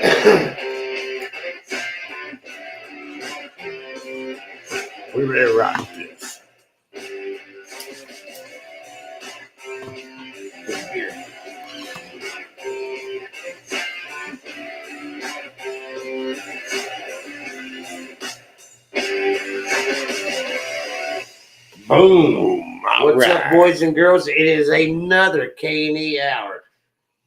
We better rock this. Here. Boom. What's up, boys and girls? It is another K&E Hour.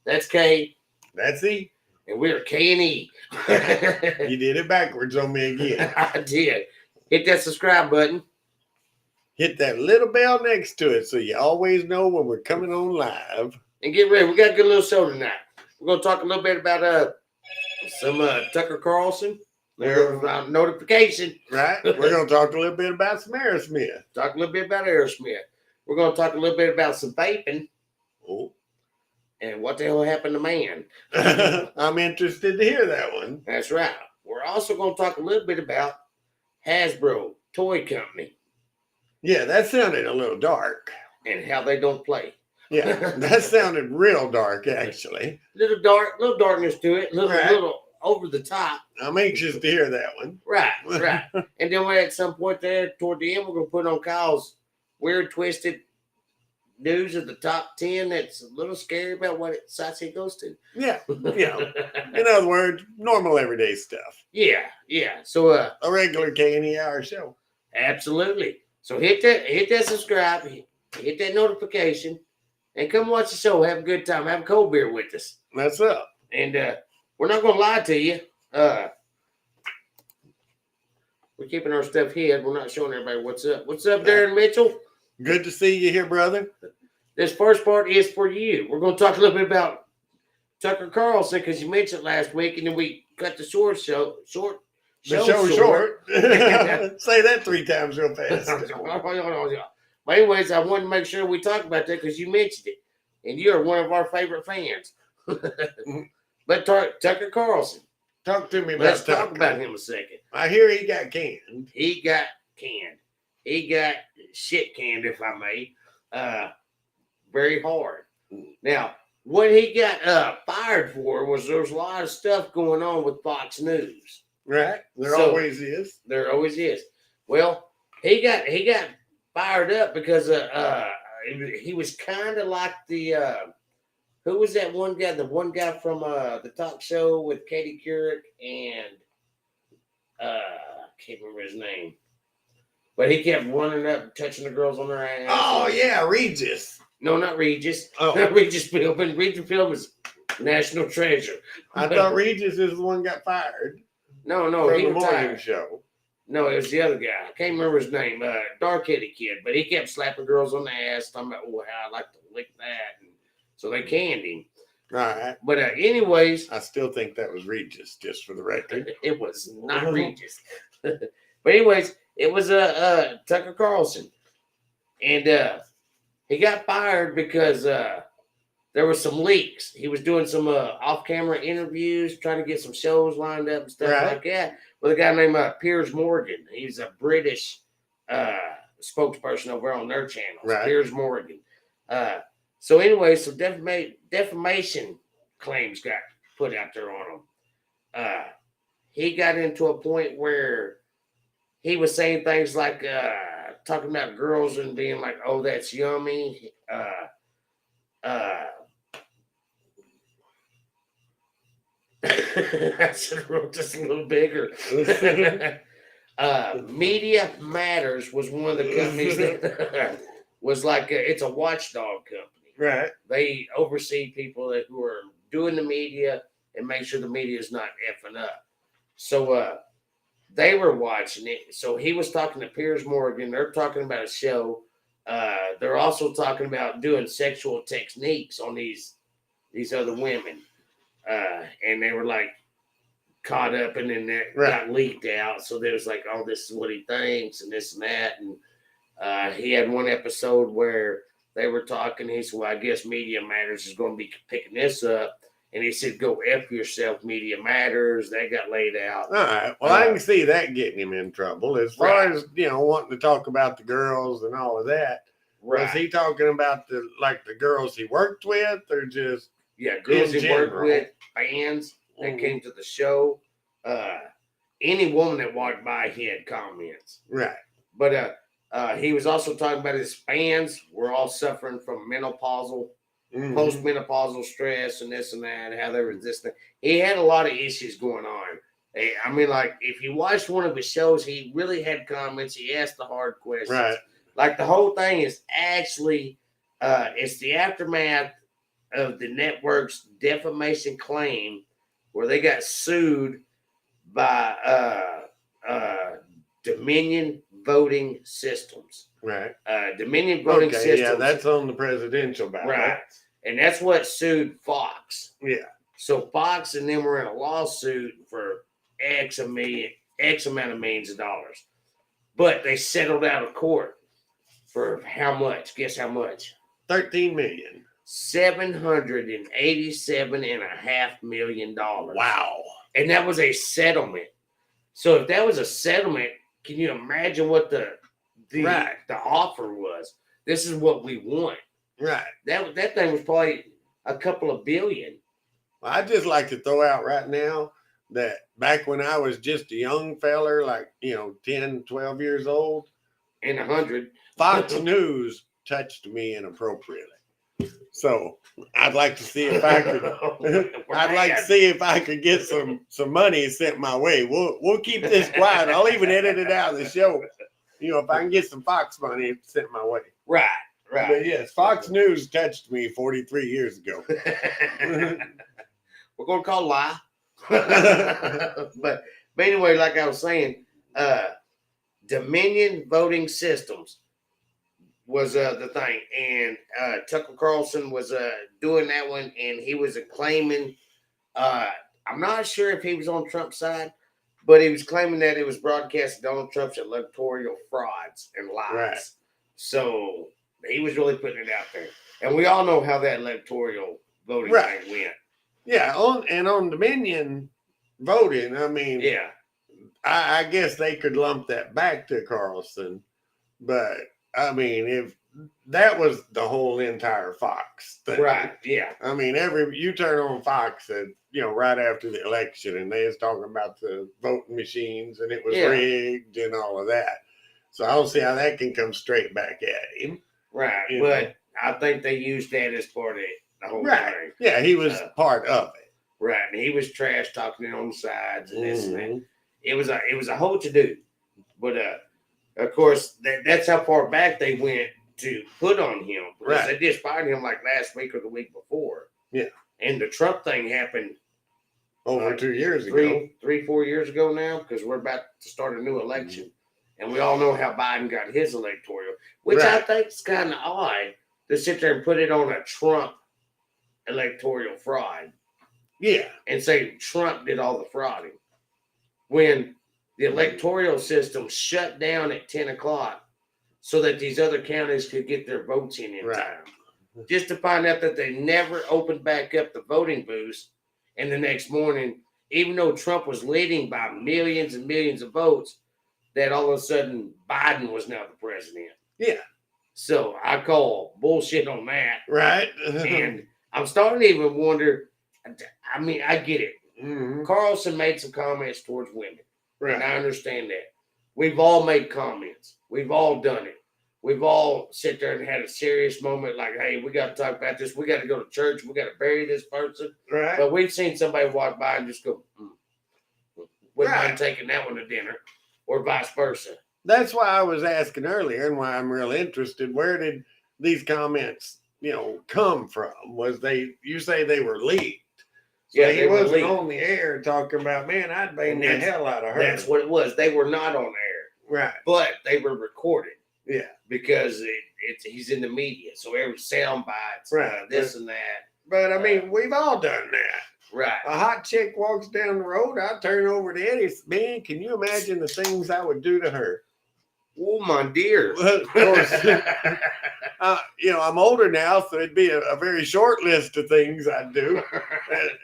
That's K. That's E. And we're K&E. You did it backwards on me again. I did. Hit that subscribe button. Hit that little bell next to it so you always know when we're coming on live. And get ready. We got a good little show tonight. We're going to talk a little bit about some Tucker Carlson. There's notification. Right. We're going to talk a little bit about some Aerosmith. Talk a little bit about Aerosmith. We're going to talk a little bit about some vaping. Oh. And what the hell happened to man? I'm interested to hear that one. That's right. We're also going to talk a little bit about Hasbro Toy Company. Yeah, that sounded a little dark. And how they don't play. Yeah, that sounded real dark, actually. Little darkness to it. Little over the top. I'm anxious to hear that one. Right. And then at some point there, toward the end, we're going to put on Kyle's weird, twisted news of the top 10 that's a little scary about what sites he goes to. Yeah. In other words, normal everyday stuff. Yeah. So a regular K&E Hour show. Absolutely. So hit that subscribe, hit that notification, and come watch the show. Have a good time. Have a cold beer with us. That's up. And we're not going to lie to you. We're keeping our stuff hid. We're not showing everybody what's up. What's up, Darren Mitchell? Good to see you here, brother. This first part is for you. We're going to talk a little bit about Tucker Carlson because you mentioned last week, and then we cut the show short. Say that 3 times real fast. But anyways, I wanted to make sure we talk about that because you mentioned it, and you're one of our favorite fans. But Tucker Carlson. Talk to me about Let's Tucker. talk about him a second. I hear he got canned. He got canned. He got shit canned, if I may. Very hard. Now, what he got fired for was there was a lot of stuff going on with Fox News. Right. There always is. There always is. Well, he got fired up because he was kind of like the who was that one guy? The one guy from the talk show with Katie Couric and I can't remember his name. But he kept running up and touching the girls on their ass. Oh, yeah, Regis. No, not Regis. Oh. Not Regis Philbin. Regis Philbin is national treasure. I thought Regis is the one who got fired. No, from he the morning retired. show. No, it was the other guy. I can't remember his name. Dark-headed kid. But he kept slapping girls on the ass, talking about, oh, how I like to lick that. And so they canned him. All right. But anyways. I still think that was Regis, just for the record. It was not Regis. But anyways, it was Tucker Carlson. And he got fired because there were some leaks. He was doing some off-camera interviews, trying to get some shows lined up and stuff like that with a guy named Piers Morgan. He's a British spokesperson over on their channel. Right. Piers Morgan. So anyway, so defamation claims got put out there on him. He got into a point where he was saying things like talking about girls and being like, oh, that's yummy. I should have wrote this a little bigger. Media Matters was one of the companies that was like, it's a watchdog company. Right. They oversee people who are doing the media and make sure the media is not effing up. So they were watching it. So he was talking to Piers Morgan. They're talking about a show. They're also talking about doing sexual techniques on these other women. And they were like caught up and then that got leaked out. So there was like, oh, this is what he thinks and this and that. And he had one episode where they were talking. He said, well, I guess Media Matters is going to be picking this up. And he said, go F yourself, Media Matters. That got laid out. All right. Well, I can see that getting him in trouble. As far as, wanting to talk about the girls and all of that. Right. Was he talking about the girls he worked with or just girls he worked with, fans? that came to the show. Any woman that walked by, he had comments. Right. But he was also talking about his fans were all suffering from menopausal, postmenopausal stress and this and that, how they were this. He had a lot of issues going on. I mean, like, if you watched one of his shows, he really had comments. He asked the hard questions. Right. Like, the whole thing is actually, it's the aftermath of the network's defamation claim where they got sued by Dominion Voting Systems. Right. Dominion Voting Systems. Yeah, that's on the presidential ballot. Right. And that's what sued Fox. Yeah. So Fox and them were in a lawsuit for X amount of millions of dollars. But they settled out of court for how much? Guess how much? $13 million. $787.5 million. Wow. And that was a settlement. So if that was a settlement, can you imagine what the offer was? This is what we want. Right. That thing was probably a couple of billion. Well, I'd just like to throw out right now that back when I was just a young feller, like, 10, 12 years old, And 100. Fox News touched me inappropriately. So I'd like to see if I could. I'd like to see if I could get some money sent my way. We'll keep this quiet. I'll even edit it out of the show. If I can get some Fox money sent my way. Right. But yes, Fox News touched me 43 years ago. We're gonna call lie. but anyway, like I was saying, Dominion Voting Systems was the thing, and Tucker Carlson was doing that one, and he was claiming. I'm not sure if he was on Trump's side, but he was claiming that it was broadcasting Donald Trump's electoral frauds and lies. Right. So he was really putting it out there, and we all know how that electoral voting thing went. Yeah, on Dominion voting, I mean, Yeah, I guess they could lump that back to Carlson, but I mean, if that was the whole entire Fox thing. right, yeah. I mean, you turn on Fox and right after the election, and they was talking about the voting machines and it was rigged and all of that. So I don't see how that can come straight back at him. Right, but I think they used that as part of the whole thing. Yeah, he was part of it. Right, and he was trash talking it on the sides and this and that. It was a whole to do, but of course that's how far back they went to put on him because they just fired him like last week or the week before. Yeah, and the Trump thing happened over 2 years ago, 3-4 years ago now because we're about to start a new election, and we all know how Biden got his electoral, which I think is kind of odd to sit there and put it on a Trump electoral fraud. Yeah, and say Trump did all the frauding when the electoral system shut down at 10 o'clock so that these other counties could get their votes in time. Just to find out that they never opened back up the voting booths. And the next morning, even though Trump was leading by millions and millions of votes, that all of a sudden Biden was now the president. Yeah. So I call bullshit on that. Right. And I'm starting to even wonder, I mean, I get it. Carlson made some comments towards women. Right. And I understand that. We've all made comments. We've all done it. We've all sit there and had a serious moment like, hey, we got to talk about this. We got to go to church. We got to bury this person. Right. But we've seen somebody walk by and just go, wouldn't mind taking that one to dinner, or vice versa. That's why I was asking earlier and why I'm real interested. Where did these comments, come from? You say they were leaked. So he wasn't on the air talking about, man, I'd bang the hell out of her. That's what it was. They were not on air. Right. But they were recorded. Yeah. Because he's in the media. So every sound bites, this and that. But I mean, we've all done that. Right. A hot chick walks down the road, I turn over to Eddie. Man, can you imagine the things I would do to her? Oh, my dear. Well, of course, I'm older now, so it'd be a very short list of things I'd do.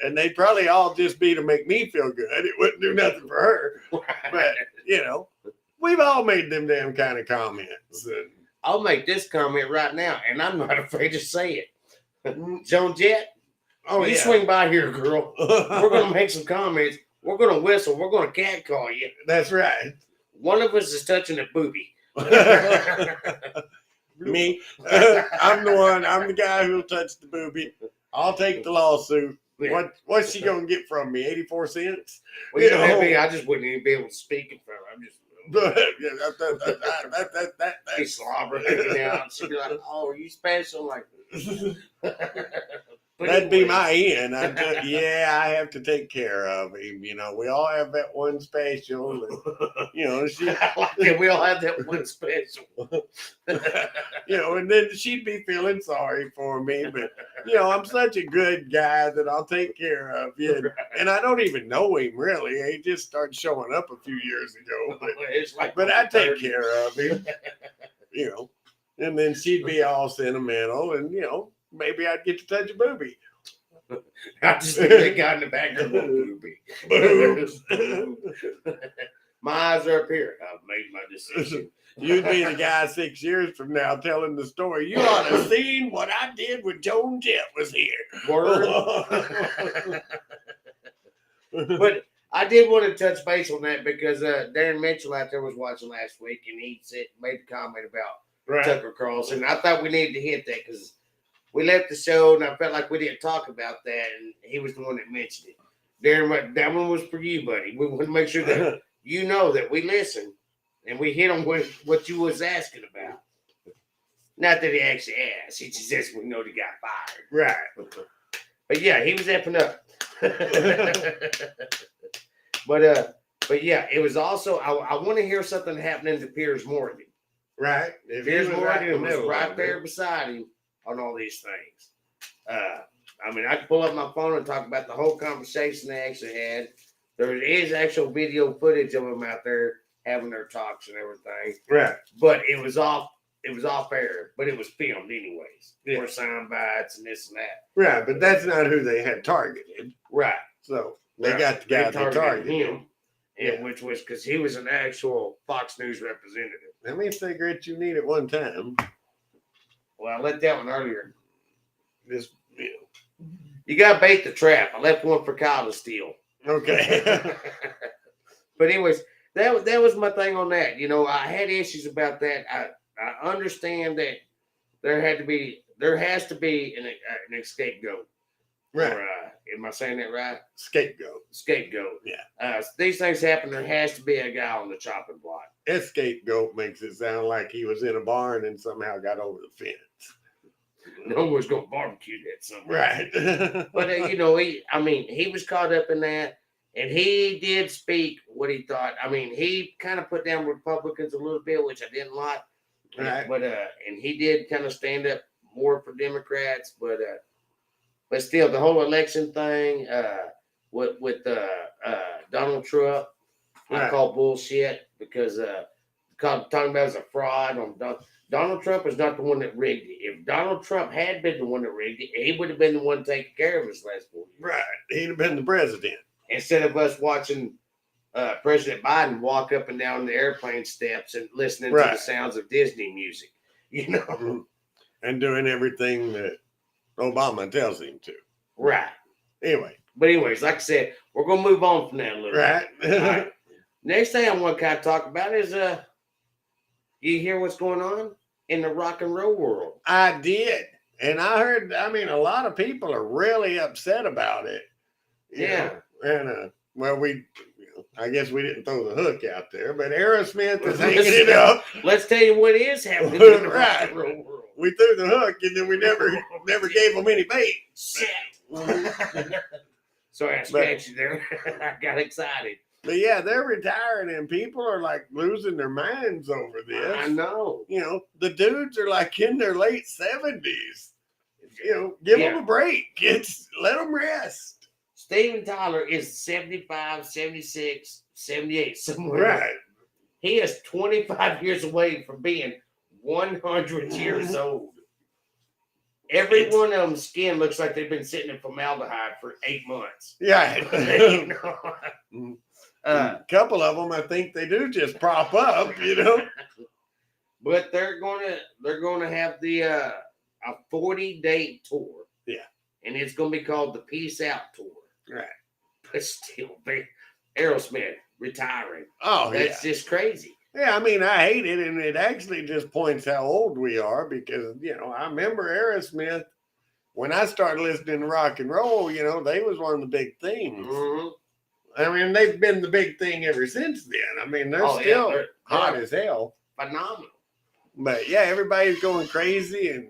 And they'd probably all just be to make me feel good. It wouldn't do nothing for her. But, we've all made them damn kind of comments. I'll make this comment right now, and I'm not afraid to say it. Joan Jett, Oh, you yeah. swing by here, girl. We're gonna make some comments. We're gonna whistle. We're gonna catcall you. That's right. One of us is touching a booby. Me, I'm the guy who'll touch the booby. I'll take the lawsuit. Yeah. What's she gonna get from me? 84 cents? Well, you know, me, I just wouldn't even be able to speak in front of her. I'm just be slobbering hanging out. She'd be like, "Oh, are you special?" Like, but that'd be anyways. my end. I have to take care of him. You know, we all have that one special. And, you know, we all have that one special. You know, and then she'd be feeling sorry for me, but you know, I'm such a good guy that I'll take care of you. And I don't even know him really. He just started showing up a few years ago. But I take care of him. You know, and then she'd be all sentimental, and you know, maybe I'd get to touch a booby. I just think they got in the back of the booby. Boobs. My eyes are up here. I've made my decision. You'd be the guy 6 years from now telling the story. You ought to have seen what I did when Joan Jett was here. Word. But I did want to touch base on that because Darren Mitchell out there was watching last week, and he made a comment about Tucker Carlson. I thought we needed to hit that because we left the show, and I felt like we didn't talk about that, and he was the one that mentioned it. Darren, that one was for you, buddy. We want to make sure that you know that we listen, and we hit on what you was asking about. Not that he actually asked. He just says we know he got fired. Right. But yeah, he was effing up. But yeah, it was also I want to hear something happening to Piers Morgan. Right. If Piers Morgan was right there beside him on all these things. I mean, I could pull up my phone and talk about the whole conversation they actually had. There is actual video footage of them out there having their talks and everything. Right. But it was off air, but it was filmed anyways. Yeah. For sound bites and this and that. Right, but that's not who they had targeted. Right. So they got the guy they targeted him. Yeah. Which was because he was an actual Fox News representative. How many cigarettes you need at one time? Well, I let that one earlier. Just, you got to bait the trap. I left one for Kyle to steal. Okay. But anyways, that was my thing on that. You know, I had issues about that. I understand that there has to be an scapegoat. Right. Or, am I saying that right? Scapegoat. Scapegoat. Yeah. These things happen. There has to be a guy on the chopping block. That scapegoat makes it sound like he was in a barn and somehow got over the fence. No one's going to barbecue that somewhere. Right. But, you know, he was caught up in that. And he did speak what he thought. I mean, he kind of put down Republicans a little bit, which I didn't like. Right. But and he did kind of stand up more for Democrats, but still the whole election thing with Donald Trump, right. I call bullshit because talking about as a fraud on Donald Trump is not the one that rigged it. If Donald Trump had been the one that rigged it, he would have been the one taking care of his last 4 years. Right. He'd have been the president. Instead of us watching President Biden walk up and down the airplane steps and listening to the sounds of Disney music, you know, and doing everything that Obama tells him to. Right. Anyway. But anyways, like I said, we're gonna move on from that a little bit. Right. Next thing I want to kind of talk about is you hear what's going on in the rock and roll world? I did. And I heard, I mean, a lot of people are really upset about it. Yeah. And, well, I guess we didn't throw the hook out there, but Aerosmith is hanging it up. Let's tell you what is happening in the rock and roll world. We threw the hook and then we never gave them any bait. Shit. Sorry, I scratched you there. I got excited. But yeah, they're retiring and people are like losing their minds over this. I know. You know, the dudes are like in their late 70s. You know, give them a break. Let them rest. Steven Tyler is 75, 76, 78, somewhere. Right. He is 25 years away from being 100 years old. Every one of them's skin looks like they've been sitting in formaldehyde for 8 months. Yeah. You know? A couple of them, I think they do just prop up, you know. But they're gonna have the a 40-day tour. Yeah. and it's going to be called the Peace Out Tour. Right. But still, Aerosmith retiring. Oh, That's just crazy. Yeah, I mean, I hate it, and it actually just points how old we are because, I remember Aerosmith, when I started listening to rock and roll, they was one of the big things. Mm-hmm. I mean, they've been the big thing ever since then. I mean, they're still hot as hell. Phenomenal. But, yeah, everybody's going crazy, and,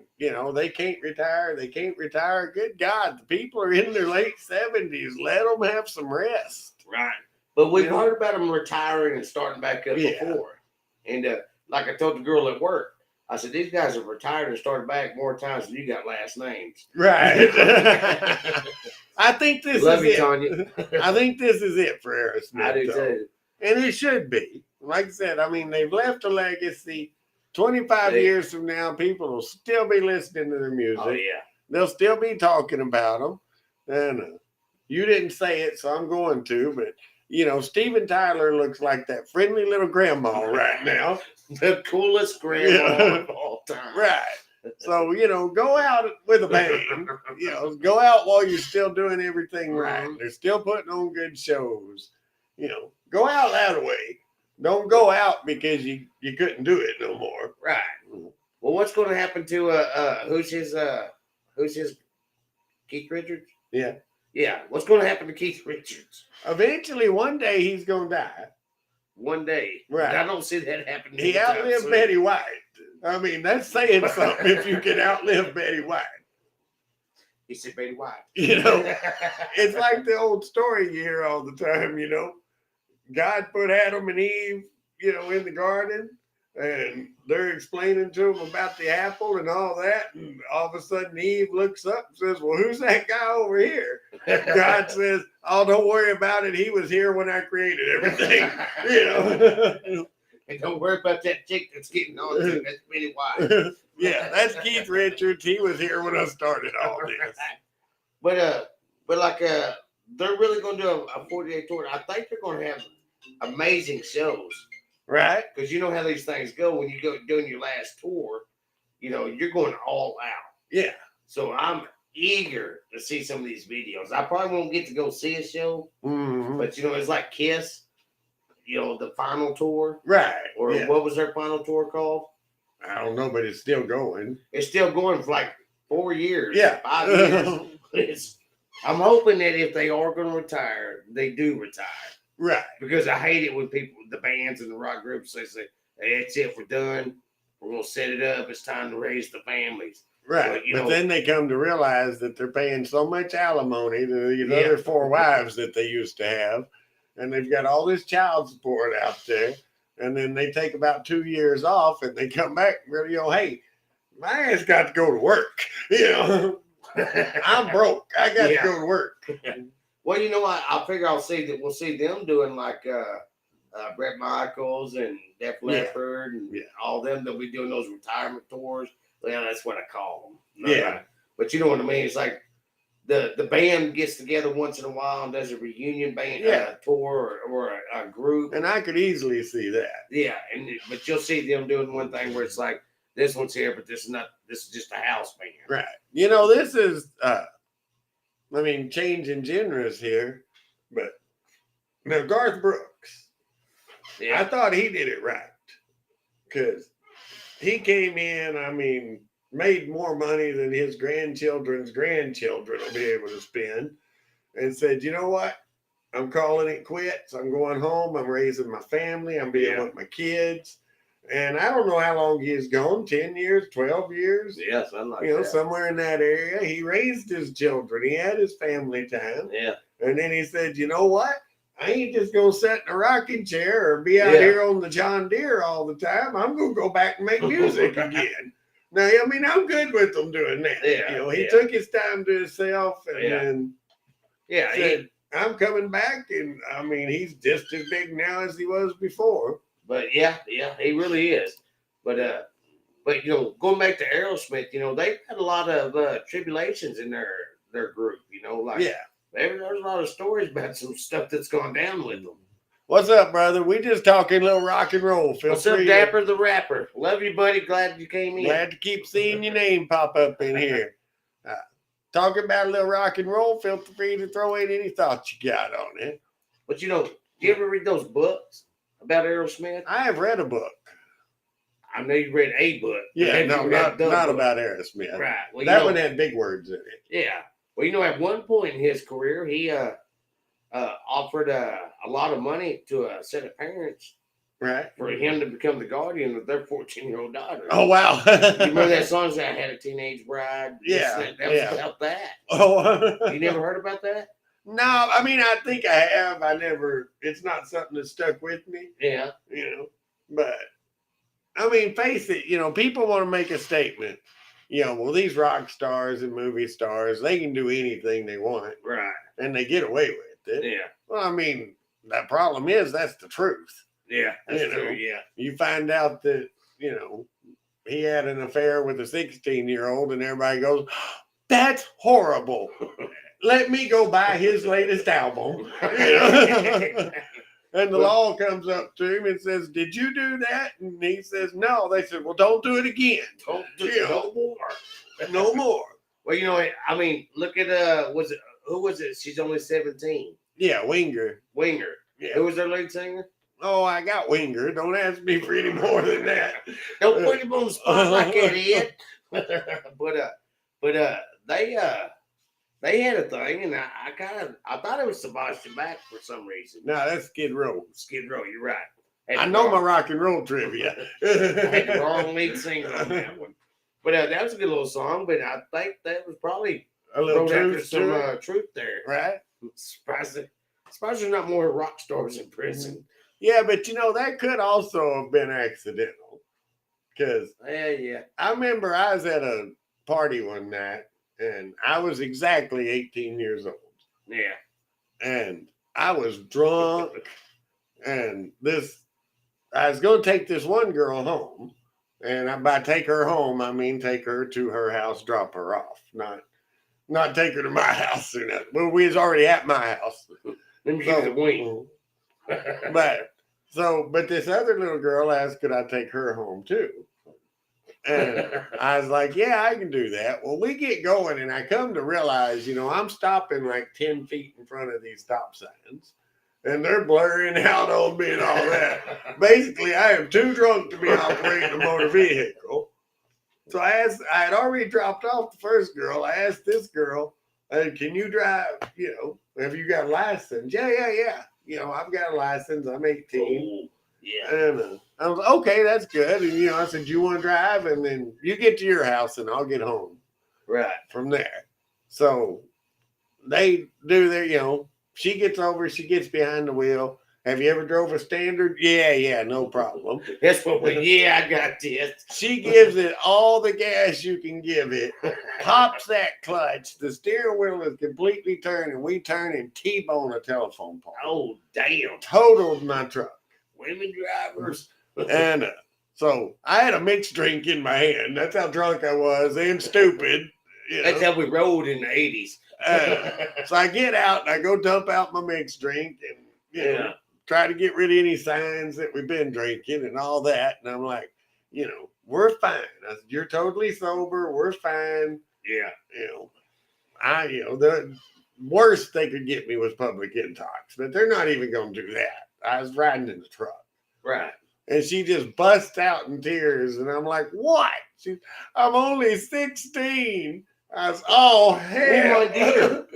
they can't retire. They can't retire. Good God, the people are in their late 70s. Let them have some rest. Right. But we've heard about them retiring and starting back up before. And like I told the girl at work, I said, these guys have retired and started back more times than you got last names. Right. I think this Love is you, Tanya. I think this is it for Aerosmith. I do too. And it should be. Like I said, I mean, they've left a legacy. 25 years from now, people will still be listening to their music. Oh, yeah. They'll still be talking about them. And you didn't say it, so I'm going to, but Steven Tyler looks like that friendly little grandma right now. The coolest grandma of all time. Right. So, go out with a bang. Go out while you're still doing everything right. They're still putting on good shows. Go out that way. Don't go out because you couldn't do it no more. Right. Well, what's going to happen to who's his Keith Richards? Yeah. Yeah. What's going to happen to Keith Richards? Eventually, one day he's going to die. One day. Right. I don't see that happening. He outlived Betty White. I mean, that's saying something if you can outlive Betty White. He said Betty White. It's like the old story you hear all the time, God put Adam and Eve, in the garden, and they're explaining to them about the apple and all that, and all of a sudden Eve looks up and says, well, who's that guy over here? God says, oh, don't worry about it. He was here when I created everything. And don't worry about that chick that's getting on to. That's Betty White. Yeah, that's Keith Richards. He was here when I started all this. But like they're really going to do a 40-day tour. I think they're going to have amazing shows. Right. Because you know how these things go when you go doing your last tour, you're going all out. Yeah. So I'm eager to see some of these videos. I probably won't get to go see a show, but it's like Kiss, the final tour. Right. Or what was their final tour called? I don't know, but it's still going. It's still going for like 4 years. Yeah. 5 years. I'm hoping that if they are going to retire, they do retire. Right. Because I hate it when people, the bands and the rock groups, they say, hey, that's it, we're done. We're going to set it up. It's time to raise the families. Right. But then they come to realize that they're paying so much alimony to the other 4 wives that they used to have. And they've got all this child support out there. And then they take about 2 years off and they come back and hey, my ass got to go to work. I'm broke. I got to go to work. Well, I figure we'll see them doing like Bret Michaels and Def Leppard and all them. They'll be doing those retirement tours. Well, that's what I call them. Yeah. But you know what I mean? It's like the band gets together once in a while and does a reunion band tour or a group. And I could easily see that. Yeah, but you'll see them doing one thing where it's like, this one's here, but this is just a house band. Right. This is changing genres here, but now Garth Brooks. Yeah. I thought he did it right. Because he came in, made more money than his grandchildren's grandchildren will be able to spend, and said, you know what? I'm calling it quits. I'm going home. I'm raising my family. I'm being with my kids. And I don't know how long he has gone, 10 years, 12 years. Yeah, something like that. Somewhere in that area. He raised his children. He had his family time. Yeah. And then he said, you know what? I ain't just going to sit in a rocking chair or be out here on the John Deere all the time. I'm going to go back and make music again. Now, I'm good with him doing that. Yeah, he took his time to himself and then said, I'm coming back. And, he's just as big now as he was before. But, yeah, he really is. But going back to Aerosmith, they've had a lot of tribulations in their group, There's a lot of stories about some stuff that's gone down with them. What's up, brother? We just talking a little rock and roll. What's up, Dapper the Rapper? Love you, buddy. Glad you came in. Glad to keep seeing your name pop up in here. talking about a little rock and roll, feel free to throw in any thoughts you got on it. But do you ever read those books about Aerosmith? I have read a book. I know you read a book. Yeah, no, not book. about Aerosmith. Right. Well, that one had big words in it. Yeah. Well, at one point in his career, he offered a lot of money to a set of parents, right, for him to become the guardian of their 14-year-old daughter. Oh wow! You remember that song that I had a teenage bride? Yeah, that was about that. Oh, You never heard about that? No, I mean I think I have. I never. It's not something that stuck with me. Yeah, but I mean, face it. People want to make a statement. Well, these rock stars and movie stars, they can do anything they want, right? And they get away with it. Yeah. Well, I mean, the problem is that's the truth. Yeah, that's true. Yeah. You find out that he had an affair with a 16-year-old, and everybody goes, "That's horrible." Let me go buy his latest album. And the law comes up to him and says, "Did you do that?" And he says, "No." They said, "Well, don't do it again. Don't do it no more. No more." Well, I mean, look at who was it? She's only 17. Yeah, Winger. Yeah. Who was their lead singer? Oh, I got Winger. Don't ask me for any more than that. Don't put him on the spot like that, Ed. but they had a thing, and I thought it was Sebastian Bach for some reason. No, that's Skid Row. Skid Row, you're right. I know my rock and roll trivia. I had the wrong lead singer on that one. But that was a good little song, but I think that was probably a little truth there. Right? Surprised there's not more rock stars in prison. Yeah, but that could also have been accidental. Because yeah. I remember I was at a party one night, and I was exactly 18 years old. Yeah. And I was drunk, and I was going to take this one girl home. And by take her home, I mean take her to her house, drop her off. Not take her to my house or nothing. Well, we was already at my house. Let me give you the wing. But this other little girl asked, could I take her home too? And I was like, yeah, I can do that. Well, we get going, and I come to realize, I'm stopping like 10 feet in front of these stop signs, and they're blurring out on me and all that. Basically, I am too drunk to be operating a motor vehicle. So I had already dropped off the first girl. I asked this girl, hey, can you drive, have you got a license? Yeah. I've got a license. I'm 18. Oh, yeah. And I was like, okay, that's good. And, I said, you want to drive? And then you get to your house and I'll get home. Right. From there. So they do their, she gets over, she gets behind the wheel. Have you ever drove a Standard? Yeah, no problem. That's what I got this. She gives it all the gas you can give it, pops that clutch, the steering wheel is completely turned, and we turn and T-bone a telephone pole. Oh, damn. Totaled my truck. Women drivers. And so I had a mixed drink in my hand. That's how drunk I was and stupid. That's how we rode in the 80s. So I get out and I go dump out my mixed drink and, try to get rid of any signs that we've been drinking and all that. And I'm like, we're fine. I said, you're totally sober. We're fine. Yeah. The worst they could get me was public intox, but they're not even going to do that. I was riding in the truck. Right. And she just busts out in tears. And I'm like, what? I'm only 16. I was, oh, hell. Oh, my dear.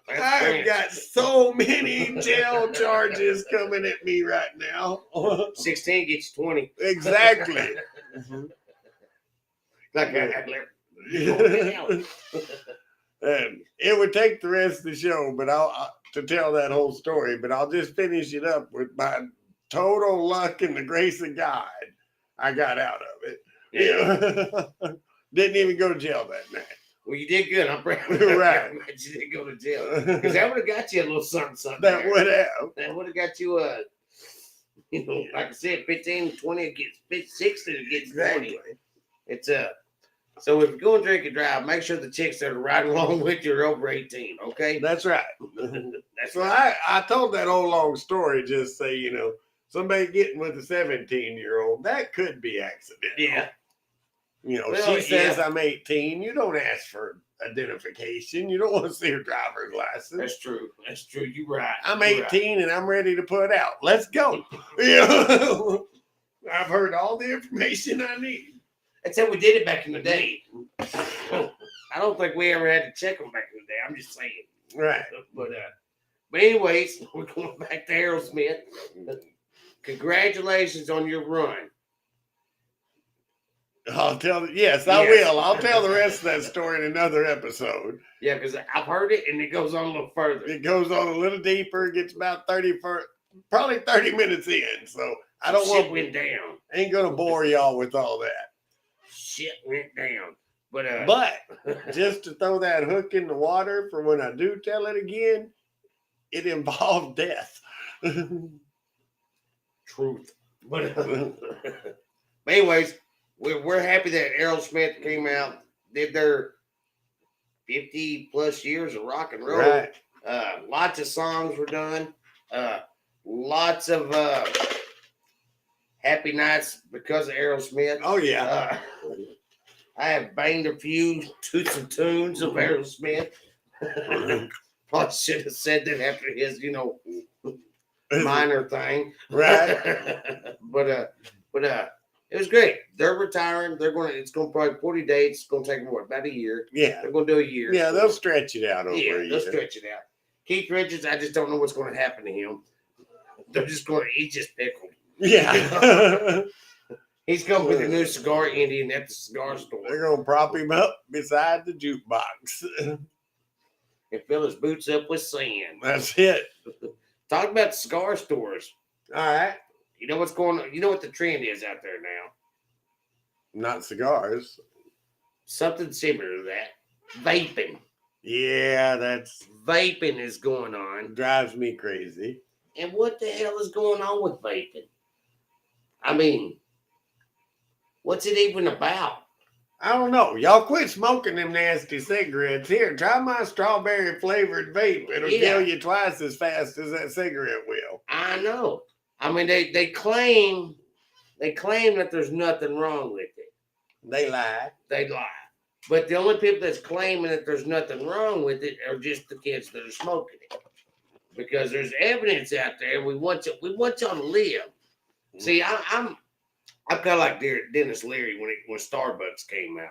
I've got so many jail charges coming at me right now. 16 gets 20. Exactly. Like And it would take the rest of the show, but to tell that whole story, but I'll just finish it up with my total luck and the grace of God. I got out of it. Yeah. Didn't even go to jail that night. Well, you did good. I'm proud. Right. You didn't go to jail. Because that would have got you a little something. That would have. That would have got you like I said, 15, 20, it gets 60, it gets 20. It's so if you're going to drink and drive, make sure the chicks that are riding along with you are over 18, okay? That's right. That's so right. I told that whole long story, just say, somebody getting with a 17-year-old, that could be accidental. Yeah. She says I'm 18. You don't ask for identification. You don't want to see her driver's license. That's true. That's true. You're right. I'm You're 18 and I'm ready to put out. Let's go. You know? I've heard all the information I need. That's how we did it back in the day. I don't think we ever had to check them back in the day. I'm just saying. Right. But anyways, we're going back to Aerosmith. Congratulations on your run. Yes, I will. I'll tell the rest of that story in another episode. Yeah, because I've heard it and it goes on a little further. It goes on a little deeper. It gets about probably 30 minutes in. So I don't want. Shit went down. Ain't gonna bore y'all with all that. Shit went down. But just to throw that hook in the water for when I do tell it again, it involved death. Truth. But anyways, we're happy that Aerosmith came out, did their 50 plus years of rock and roll. Right. Lots of songs were done. Lots of happy nights because of Aerosmith. Oh yeah. I have banged a few to some tunes of Aerosmith. Probably should have said that after his, minor thing. Right. But it was great. They're retiring. It's gonna probably 40 days. It's gonna take them about a year. Yeah. They're gonna do a year. Yeah, they'll stretch it out over a year. They'll stretch it out. Keith Richards, I just don't know what's gonna happen to him. He's just pickled. Yeah. He's going with a new cigar Indian at the cigar store. They're gonna prop him up beside the jukebox. And fill his boots up with sand. That's it. Talk about cigar stores. All right. You know what's going on? You know what the trend is out there now? Not cigars. Something similar to that. Vaping. Yeah, that's Vaping is going on. drives me crazy. And what the hell is going on with vaping? I mean, what's it even about? I don't know. Y'all quit smoking them nasty cigarettes. Here, try my strawberry flavored vape. It'll kill you twice as fast as that cigarette will. I know. I mean, they claim that there's nothing wrong with it. They lie. They lie. But the only people that's claiming that there's nothing wrong with it are just the kids that are smoking it. Because there's evidence out there, and we want y'all to live. See, I'm kind of like Dennis Leary when Starbucks came out.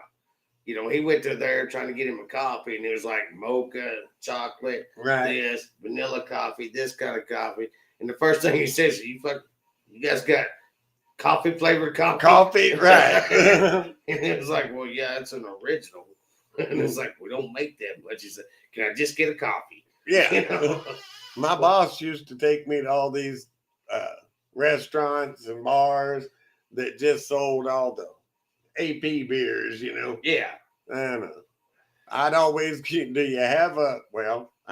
He went to there trying to get him a coffee, and it was like mocha, chocolate, this, vanilla coffee, this kind of coffee. And the first thing he says, you guys got coffee flavored coffee? Coffee, right. And it was like, well, yeah, it's an original. And it's like, we don't make that much. He said, can I just get a coffee? Yeah. My boss used to take me to all these restaurants and bars that just sold all the AP beers, Yeah. I don't know. I'd always, do you have I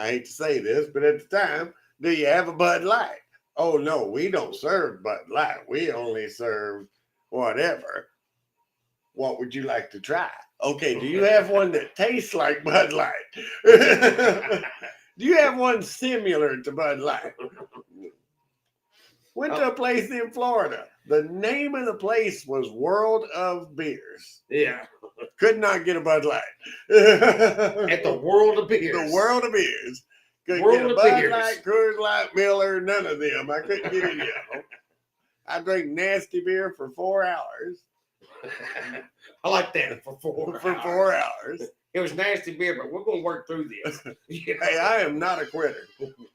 hate to say this, but at the time, do you have a Bud Light? Oh, no, we don't serve Bud Light. We only serve whatever. What would you like to try? Okay, do you have one that tastes like Bud Light? Do you have one similar to Bud Light? Went to a place in Florida. The name of the place was World of Beers. Yeah. Could not get a Bud Light. At the World of Beers. The World of Beers. Couldn't World get a of Bud Beers. Light, Coors Light, Miller, none of them. I couldn't get any of them. I drank nasty beer for 4 hours. I like that for 4 hours. For 4 hours. It was nasty beer, but we're going to work through this. Hey, I am not a quitter.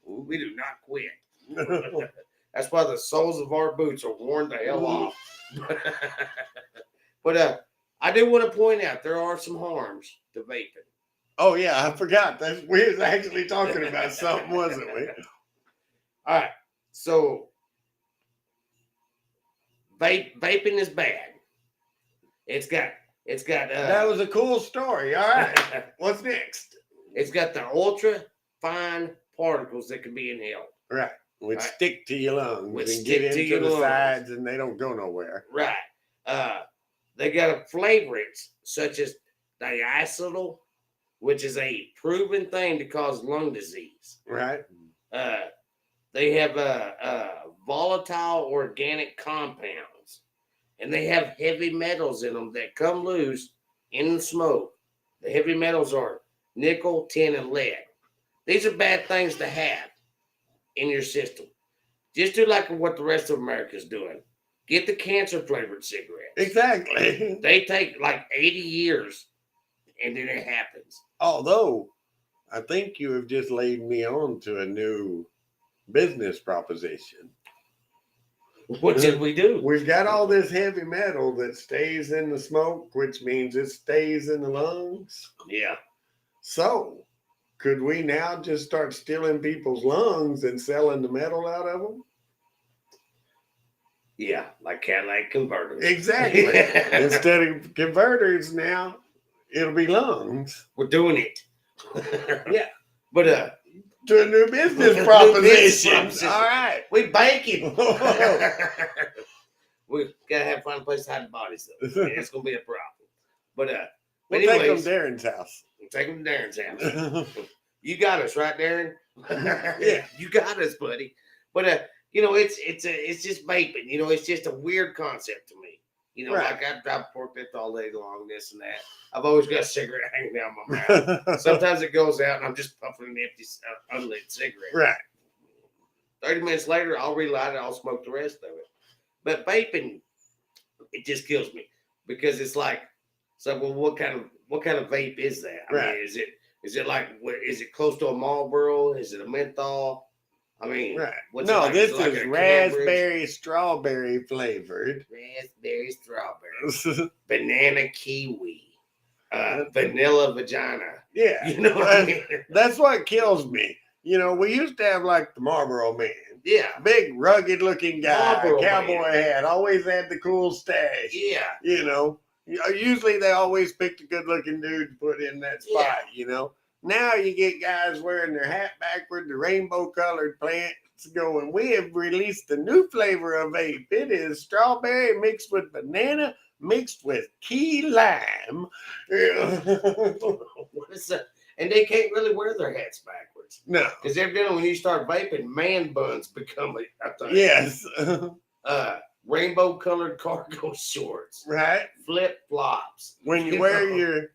We do not quit. That's why the soles of our boots are worn the hell off. But I do want to point out there are some harms to vaping. Oh, yeah, I forgot. We was actually talking about something, wasn't we? All right. So vaping is bad. It's got that was a cool story. All right. What's next? It's got the ultra fine particles that can be inhaled. Right. Which stick to your lungs and stick get to into your the lungs. sides and they don't go nowhere. Right. They got flavorants such as diacetyl, which is a proven thing to cause lung disease. Right. They have volatile organic compounds, and they have heavy metals in them that come loose in the smoke. The heavy metals are nickel, tin, and lead. These are bad things to have in your system. Just do like what the rest of America's doing. Get the cancer-flavored cigarettes. Exactly. They take like 80 years, and then it happens. Although, I think you have just laid me on to a new business proposition. What did we do? We've got all this heavy metal that stays in the smoke, which means it stays in the lungs. Yeah. So, could we now just start stealing people's lungs and selling the metal out of them? Yeah, like Cadillac converters. Exactly. Instead of converters now, it'll be lungs. We're doing it. Yeah. But To a new business proposition. All right. We banking. We gotta have fun place to hide the bodies though. It's gonna be a problem. But We'll anyways, take them to Darren's house. take them to Darren's house. You got us, right, Darren? Yeah. You got us, buddy. But you know, it's just vaping. You know, it's just a weird concept to me. You know, Right. like I drive forklift all day long, this and that. I've always got a cigarette hanging down my mouth. Sometimes it goes out and I'm just puffing an empty, unlit cigarette. Right. 30 minutes later, I'll relight it. I'll smoke the rest of it. But vaping, it just kills me because it's like, so well, what kind of vape is that? I Right. mean, is it like, is it close to a Marlboro? Is it a menthol? I mean, Right. what's it No, like? this Is it like is a raspberry strawberry flavored. raspberry, strawberry, banana, kiwi, vanilla, vagina. Yeah. You know what I mean? That's what kills me. You know, we used to have like the Marlboro Man. Yeah, Big, rugged looking guy, Marlboro cowboy Man. hat, always had the cool stash. yeah. You know, usually they always picked a good looking dude to put in that spot, Yeah. you know. Now you get guys wearing their hat backward, the rainbow colored plants going, we have released a new flavor of vape. It is strawberry mixed with banana, mixed with key lime. What is that? And they can't really wear their hats backwards. No. Because evidently when you start vaping, man buns become a thing. Yes. Rainbow colored cargo shorts. Right. Flip flops. When you wear your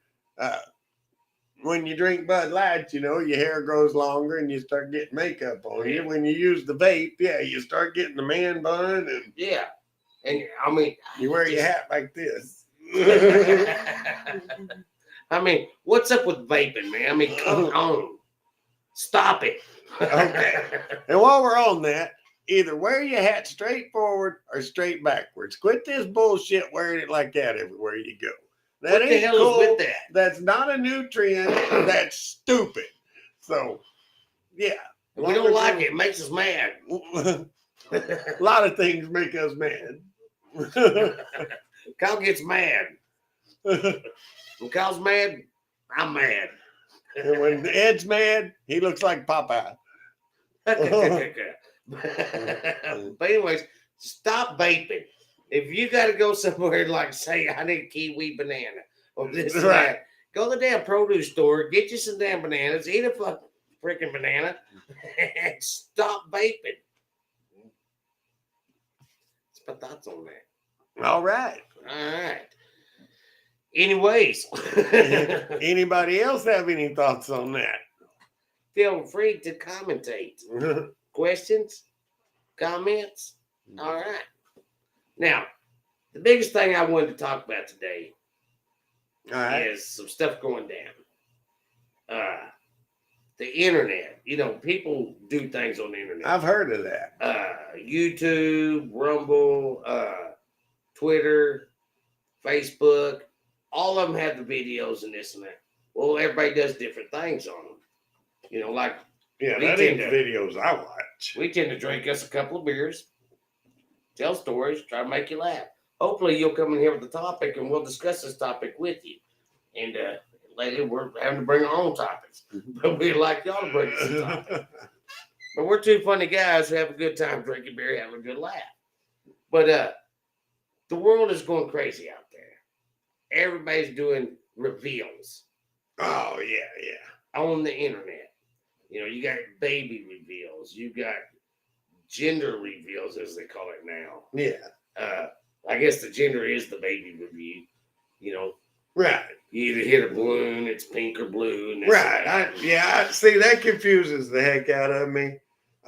when you drink Bud Light, you know, your hair grows longer and you start getting makeup on you. When you use the vape, yeah, you start getting the man bun and Yeah. And I mean, you wear your hat like this. I mean, what's up with vaping, man? I mean, come on. Stop it. Okay. And while we're on that, either wear your hat straight forward or straight backwards. Quit this bullshit wearing it like that everywhere you go. That What the ain't hell cool. is with that? That's not a new trend. That's stupid. So, yeah. We don't like it. It makes us mad. A lot of things make us mad. Kyle gets mad. When Kyle's mad, I'm mad. And when Ed's mad, he looks like Popeye. But anyways, stop vaping. If you got to go somewhere like say I need kiwi banana or this and Right. that, go to the damn produce store, get you some damn bananas, eat a fucking freaking banana, and stop vaping. That's my thoughts on that. All right. All right. Anyways, Anybody else have any thoughts on that? feel free to commentate. Questions? Comments? All right. Now, the biggest thing I wanted to talk about today All right. is some stuff going down. The internet. You know, people do things on the internet. I've heard of that. YouTube, Rumble, Twitter, Facebook. All of them have the videos and this and that. Well, everybody does different things on them. You know, like Yeah, we that tend ain't to- the videos I watch. we tend to drink us a couple of beers, tell stories, try to make you laugh. Hopefully, you'll come in here with a topic and we'll discuss this topic with you. And lately, we're having to bring our own topics, but we'd like y'all to bring us a topic. But we're two funny guys who have a good time drinking beer, having a good laugh. But the world is going crazy out there. Everybody's doing reveals Oh, yeah. on the internet. You know, you got baby reveals, you got gender reveals, as they call it now. Yeah. I guess the gender is the baby review. You know, Right. You either hit a balloon, it's pink or blue. And Right. See, that confuses the heck out of me.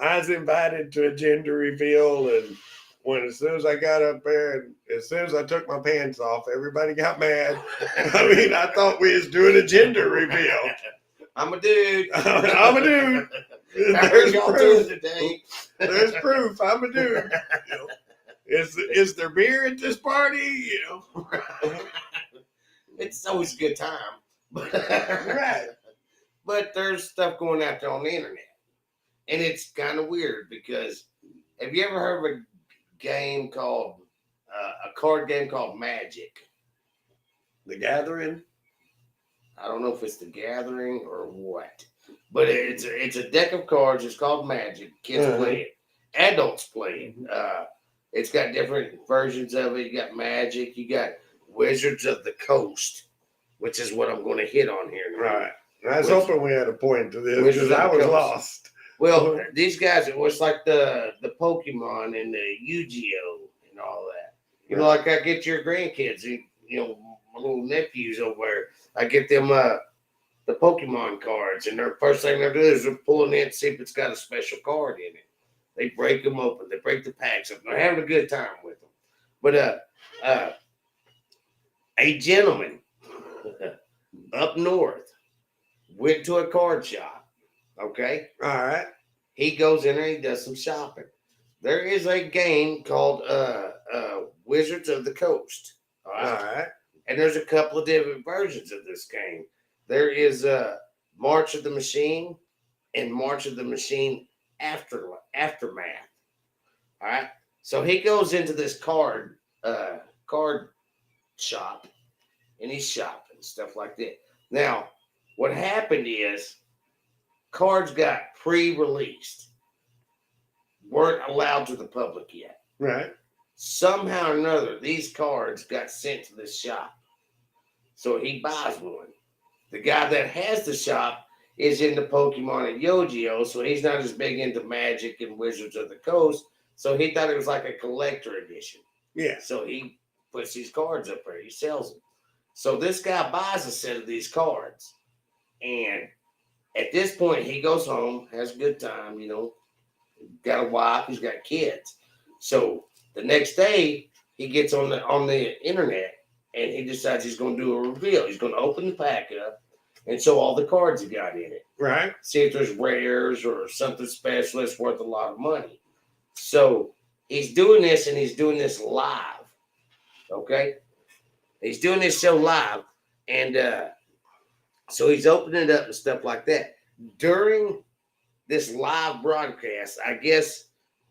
I was invited to a gender reveal, and as soon as I got up there, and as soon as I took my pants off, everybody got mad. I mean, I thought we was doing a gender reveal. I'm a dude. I'm a dude. There's proof. There's proof. I'm a dude. You know, is there beer at this party? You know. It's always a good time. Right. But there's stuff going out there on the internet. And it's kind of weird because have you ever heard of a game called, a card game called Magic? The Gathering? I don't know if it's The Gathering or what. But it's a deck of cards. It's called Magic. Kids play it. Adults play it. It's got different versions of it. You got Magic. You got Wizards of the Coast, which is what I'm going to hit on here now. Right. I was hoping we had a point to this because I was lost. Well, these guys, it was like the Pokemon and the Yu-Gi-Oh! And all that. You know, like I get your grandkids, you know, my little nephews over there, I get them the Pokemon cards, and their first thing they do is they're pulling in to see if it's got a special card in it. They break them open. They break the packs up. They're having a good time with them. But a gentleman up north went to a card shop. Okay. All right. He goes in there. He does some shopping. There is a game called Wizards of the Coast. All right. And there's a couple of different versions of this game. There is March of the Machine and March of the Machine Aftermath. All right. So he goes into this card shop and he's shopping, stuff like that. Now, what happened is cards got pre-released, weren't allowed to the public yet. Right. Somehow or another, these cards got sent to this shop. So he buys one. The guy that has the shop is into Pokemon and Yu-Gi-Oh! So he's not as big into Magic and Wizards of the Coast. So he thought it was like a collector edition. Yeah. So he puts these cards up there. He sells them. So this guy buys a set of these cards. And at this point, he goes home, has a good time, you know. Got a wife, he's got kids. So the next day, he gets on the internet and he decides he's going to do a reveal. He's going to open the pack up and show all the cards he got in it. Right. See if there's rares or something special that's worth a lot of money. So he's doing this and he's doing this live. Okay? He's doing this show live. And so he's opening it up and stuff like that. During this live broadcast, I guess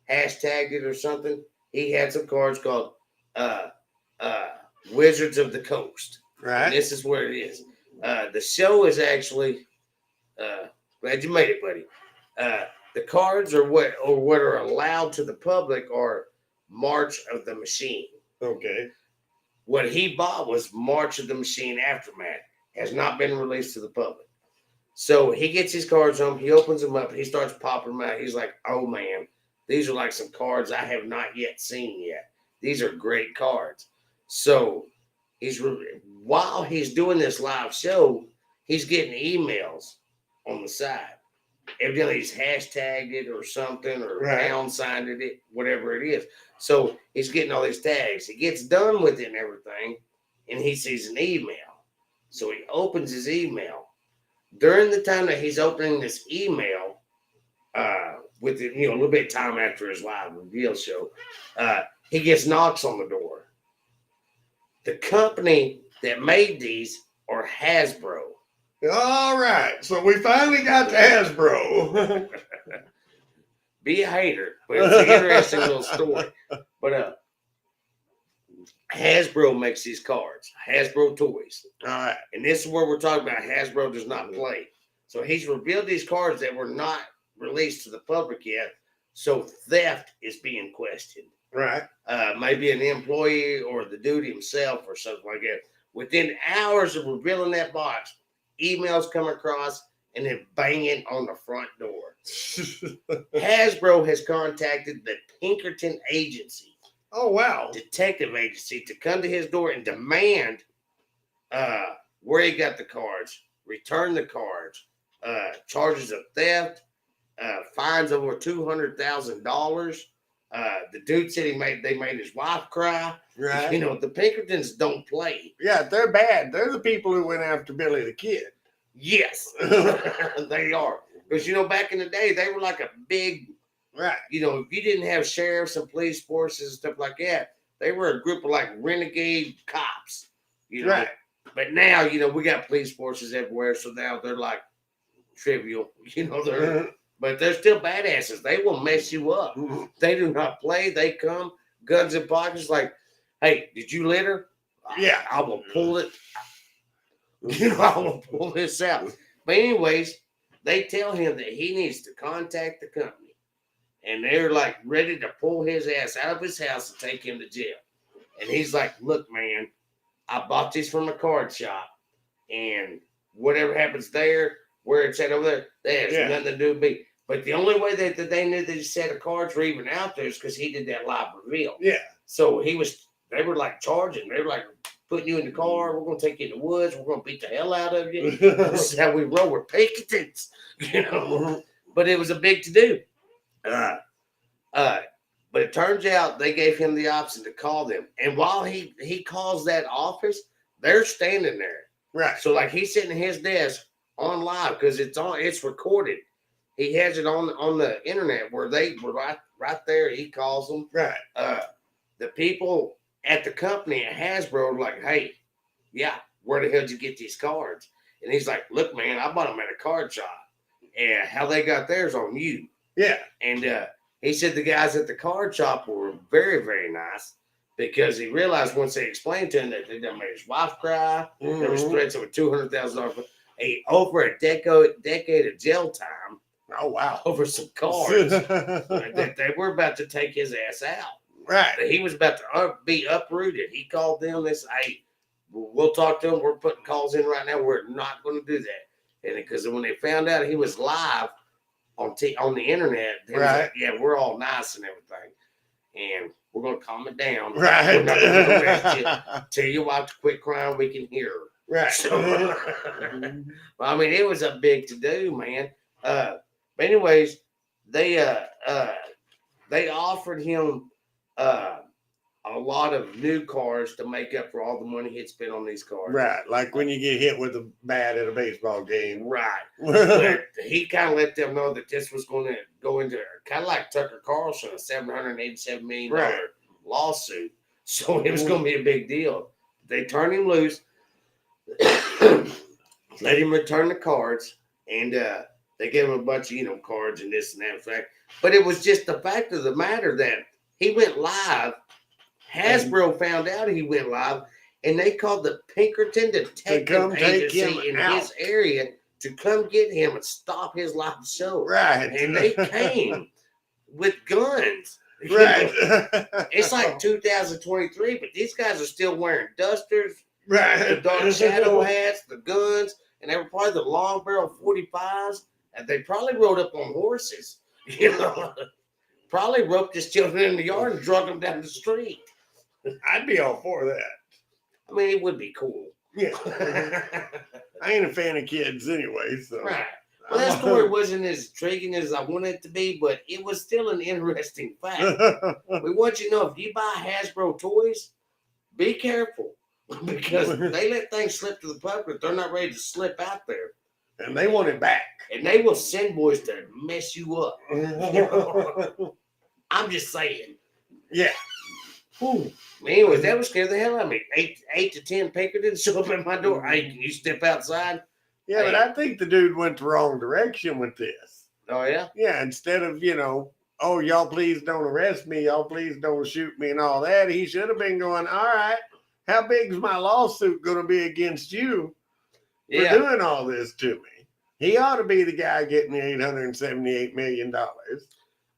hashtagged it or something, he had some cards called Wizards of the Coast. Right. And this is where it is. The show is actually glad you made it, buddy. The cards are what are allowed to the public are March of the Machine. Okay. What he bought was March of the Machine Aftermath. Has not been released to the public. So he gets his cards home. He opens them up. He starts popping them out. He's like, oh, man, these are like some cards I have not yet seen yet. These are great cards. So while he's doing this live show, he's getting emails on the side. Evidently, he's hashtagged it or something or pound signed it, whatever it is. So he's getting all these tags. He gets done with it and everything, and he sees an email. So he opens his email. During the time that he's opening this email, with a little bit of time after his live reveal show, he gets knocks on the door. The company that made these are Hasbro. All right. So we finally got to Hasbro. Be a hater, but it's an interesting little story. But Hasbro makes these cards, Hasbro toys. All right. And this is where we're talking about Hasbro does not play. So he's revealed these cards that were not released to the public yet. So theft is being questioned. Right. Maybe an employee or the dude himself or something like that. Within hours of revealing that box, emails come across and then banging on the front door. Hasbro has contacted the Pinkerton Agency. Oh, wow. Detective agency to come to his door and demand where he got the cards, returned the cards, charges of theft, fines over $200,000. The dude said they made his wife cry. Right. You know, the Pinkertons don't play. Yeah, they're bad. They're the people who went after Billy the Kid. Yes, they are. Because, you know, back in the day, they were like a big, Right. you know, if you didn't have sheriffs and police forces and stuff like that, they were a group of like renegade cops, you know. Right. But now, you know, we got police forces everywhere, so now they're like trivial, you know, but they're still badasses. They will mess you up. They do not play. They come, guns in pockets, like, hey, did you litter? Yeah. I will pull it. You know, I will pull this out. But anyways, they tell him that he needs to contact the company. And they're like ready to pull his ass out of his house and take him to jail. And he's like, look, man, I bought this from a card shop. And whatever happens there, where it's at over there, that has nothing to do with me. But the only way that they knew that his set of cards were even out there is because he did that live reveal. Yeah. So they were like charging. They were like putting you in the car. We're going to take you in the woods. We're going to beat the hell out of you. This is how we roll. We're Pinkertons, you know. But it was a big to do. But it turns out they gave him the option to call them. And while he calls that office, they're standing there. Right. So like he's sitting at his desk on live because it's recorded. He has it on the internet where they were right there. He calls them. Right. The people at the company at Hasbro are like, hey, yeah, where the hell did you get these cards? And he's like, look, man, I bought them at a card shop. And how they got theirs on you. Yeah. And he said the guys at the card shop were very, very nice because he realized once they explained to him that they done made his wife cry. There was threats over $200,000. Over a decade of jail time. Oh, wow. Over some cards that they were about to take his ass out. Right. He was about to be uprooted. He called them. They said, hey, we'll talk to him. We're putting calls in right now. We're not going to do that. And because when they found out he was live on the internet, they was like, yeah, we're all nice and everything. And we're going to calm it down. Right. We're not going to arrest you. Tell you why to quit crying. We can hear her. Right. So, I mean, it was a big to do, man. But anyways, they offered him a lot of new cars to make up for all the money he'd spent on these cars. Right. Like when you get hit with a bat at a baseball game. Right. But he kind of let them know that this was going to go into kind of like Tucker Carlson, a $787 million lawsuit. So it was going to be a big deal. They turned him loose. Let him return the cards, and they gave him a bunch of cards and this and that fact. But it was just the fact of the matter that he went live. Hasbro found out he went live, and they called the Pinkerton Detective Agency in his area to come get him and stop his live show. Right. And they came with guns. Right. It's like 2023, but these guys are still wearing dusters. Right. The dark shadow hats, the guns, and they were probably the long barrel 45s, and they probably rode up on horses, probably roped his children in the yard and drug them down the street. I'd be all for that. I mean, it would be cool. Yeah. I ain't a fan of kids anyway, so. Right. Well, that story wasn't as intriguing as I wanted it to be, but it was still an interesting fact. We want you to know, if you buy Hasbro toys, be careful. Because they let things slip to the public, they're not ready to slip out there. And they want it back. And they will send boys to mess you up. I'm just saying. Yeah. Anyways, that would scare the hell out of me. 8 to 10 Pinkertons show up at my door. Hey, can you step outside? Yeah, but I think the dude went the wrong direction with this. Oh, yeah? Yeah, instead of, oh, y'all please don't arrest me, y'all please don't shoot me and all that, he should have been going, all right, how big is my lawsuit going to be against you for doing all this to me? He ought to be the guy getting the $878 million.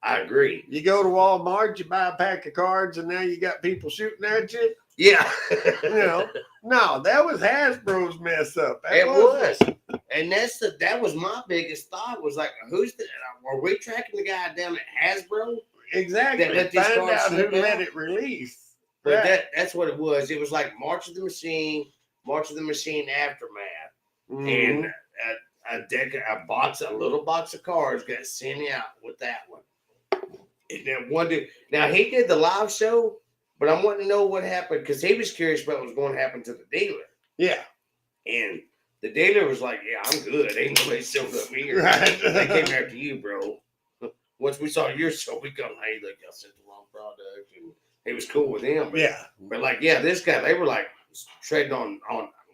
I agree. You go to Walmart, you buy a pack of cards, and now you got people shooting at you. Yeah. No, that was Hasbro's mess up. It was. And that was my biggest thought was like, are we tracking the guy down at Hasbro? Exactly. Find out who let it release. But that's what it was. It was like March of the Machine, March of the Machine Aftermath, Mhm. and a little box of cards got sent out with that one. And then one dude, now he did the live show, but I want to know what happened because he was curious about what was going to happen to the dealer. Yeah. And the dealer was like, "Yeah, I'm good. Ain't nobody showed up here. Right. They came after you, bro. Once we saw your show, we come, hey, look, y'all sent the wrong product." And he was cool with him. Yeah. But like, yeah, this guy, they were like treading on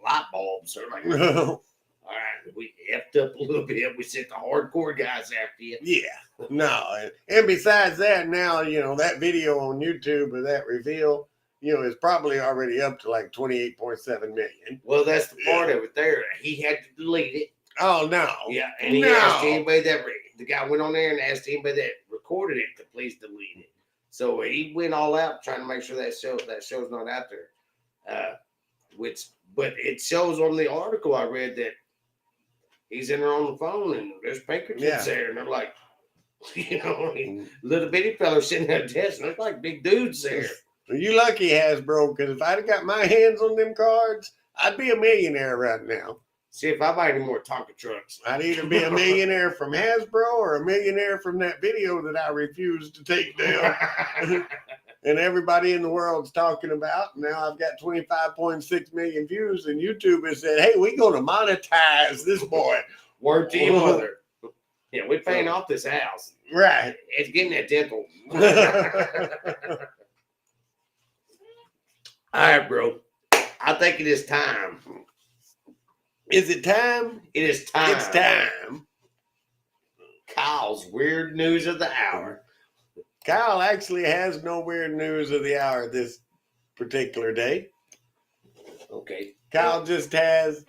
light bulbs. They're like, all right, we effed up a little bit. We sent the hardcore guys after you. Yeah. No. And besides that, now, that video on YouTube of that reveal, is probably already up to like 28.7 million. Well, that's the part of it there. He had to delete it. Oh, no. Yeah. And he asked anybody the guy went on there and asked anybody that recorded it to please delete it. So he went all out trying to make sure that show's not out there. But it shows on the article I read that he's in there on the phone and there's Pinkertons there, and they're like, little bitty fellas sitting at a desk, and they're like big dudes there. You lucky, Hasbro, because if I'd have got my hands on them cards, I'd be a millionaire right now. See, if I buy any more Tonka trucks, I'd either be a millionaire from Hasbro or a millionaire from that video that I refused to take down. And everybody in the world's talking about. Now I've got 25.6 million views, and YouTube has said, hey, we're going to monetize this boy. Word to your mother. Yeah, we're paying off this house. Right. It's getting that dental. All right, bro. I think it is time. Is it time? It is time. It's time. Kyle's weird news of the hour. Kyle actually has no weird news of the hour this particular day. Okay. Kyle just has,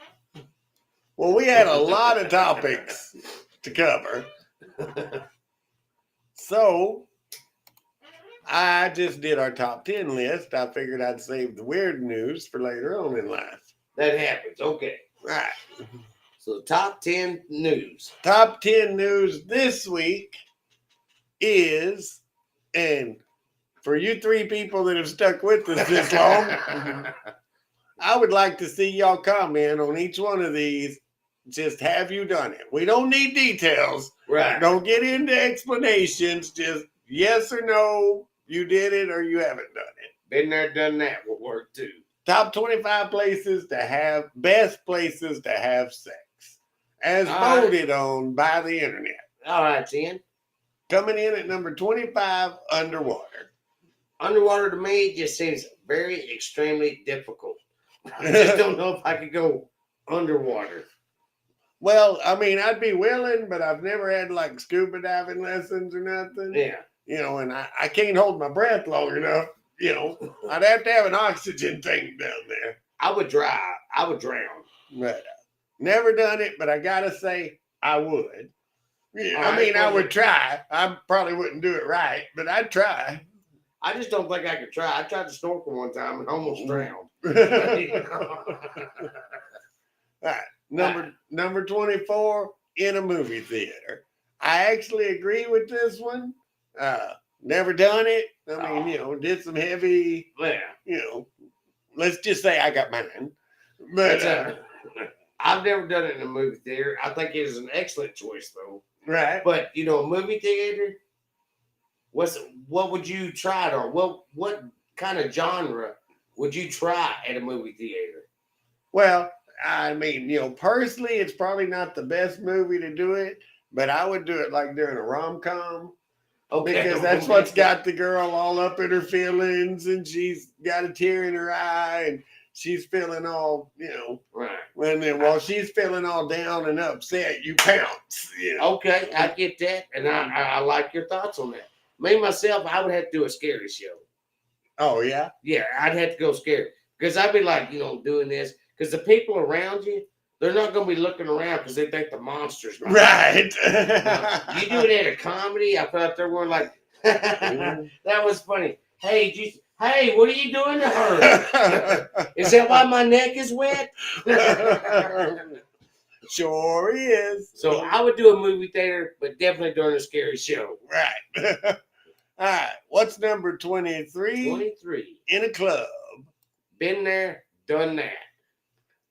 well, we had a lot of topics to cover. So I just did our top 10 list. I figured I'd save the weird news for later on in life. That happens. Okay. Right. So top 10 news. Top 10 news this week is, and for you three people that have stuck with us this long, I would like to see y'all comment on each one of these. Just have you done it? We don't need details. Right. Don't get into explanations. Just yes or no, you did it or you haven't done it. Been there, done that will work too. Top 25 places to have, best places to have sex, as voted on by the internet. All right, 10. Coming in at number 25, underwater. Underwater to me just seems very extremely difficult. I just don't know if I could go underwater. Well, I mean, I'd be willing, but I've never had like scuba diving lessons or nothing. Yeah. And I can't hold my breath long enough. I'd have to have an oxygen tank down there. I would drown. But never done it, but I gotta say I would. Yeah, I mean, I would try. I probably wouldn't do it right, but I'd try. I just don't think I could try. I tried to snorkel one time and almost drowned. All right. Number 24, in a movie theater. I actually agree with this one. Never done it. I mean, did some heavy, let's just say I got mine. But I've never done it in a movie theater. I think it is an excellent choice, though. Right. But, a movie theater, what would you try it on? What kind of genre would you try at a movie theater? Well, I mean, personally, it's probably not the best movie to do it, but I would do it like during a rom-com. Okay. Because that's what's got the girl all up in her feelings, and she's got a tear in her eye, and she's feeling all, Right. And then while she's feeling all down and upset, you pounce. Okay, I get that, and I like your thoughts on that. Me, myself, I would have to do a scary show. Oh, yeah? Yeah, I'd have to go scary. Because I'd be like, doing this. Because the people around you, they're not going to be looking around because they think the monster's right. You do it at a comedy, I felt they were like, that was funny. Hey, what are you doing to her? Is that why my neck is wet? Sure is. So I would do a movie theater, but definitely during a scary show. Right. All right. What's number 23? 23. In a club. Been there, done that.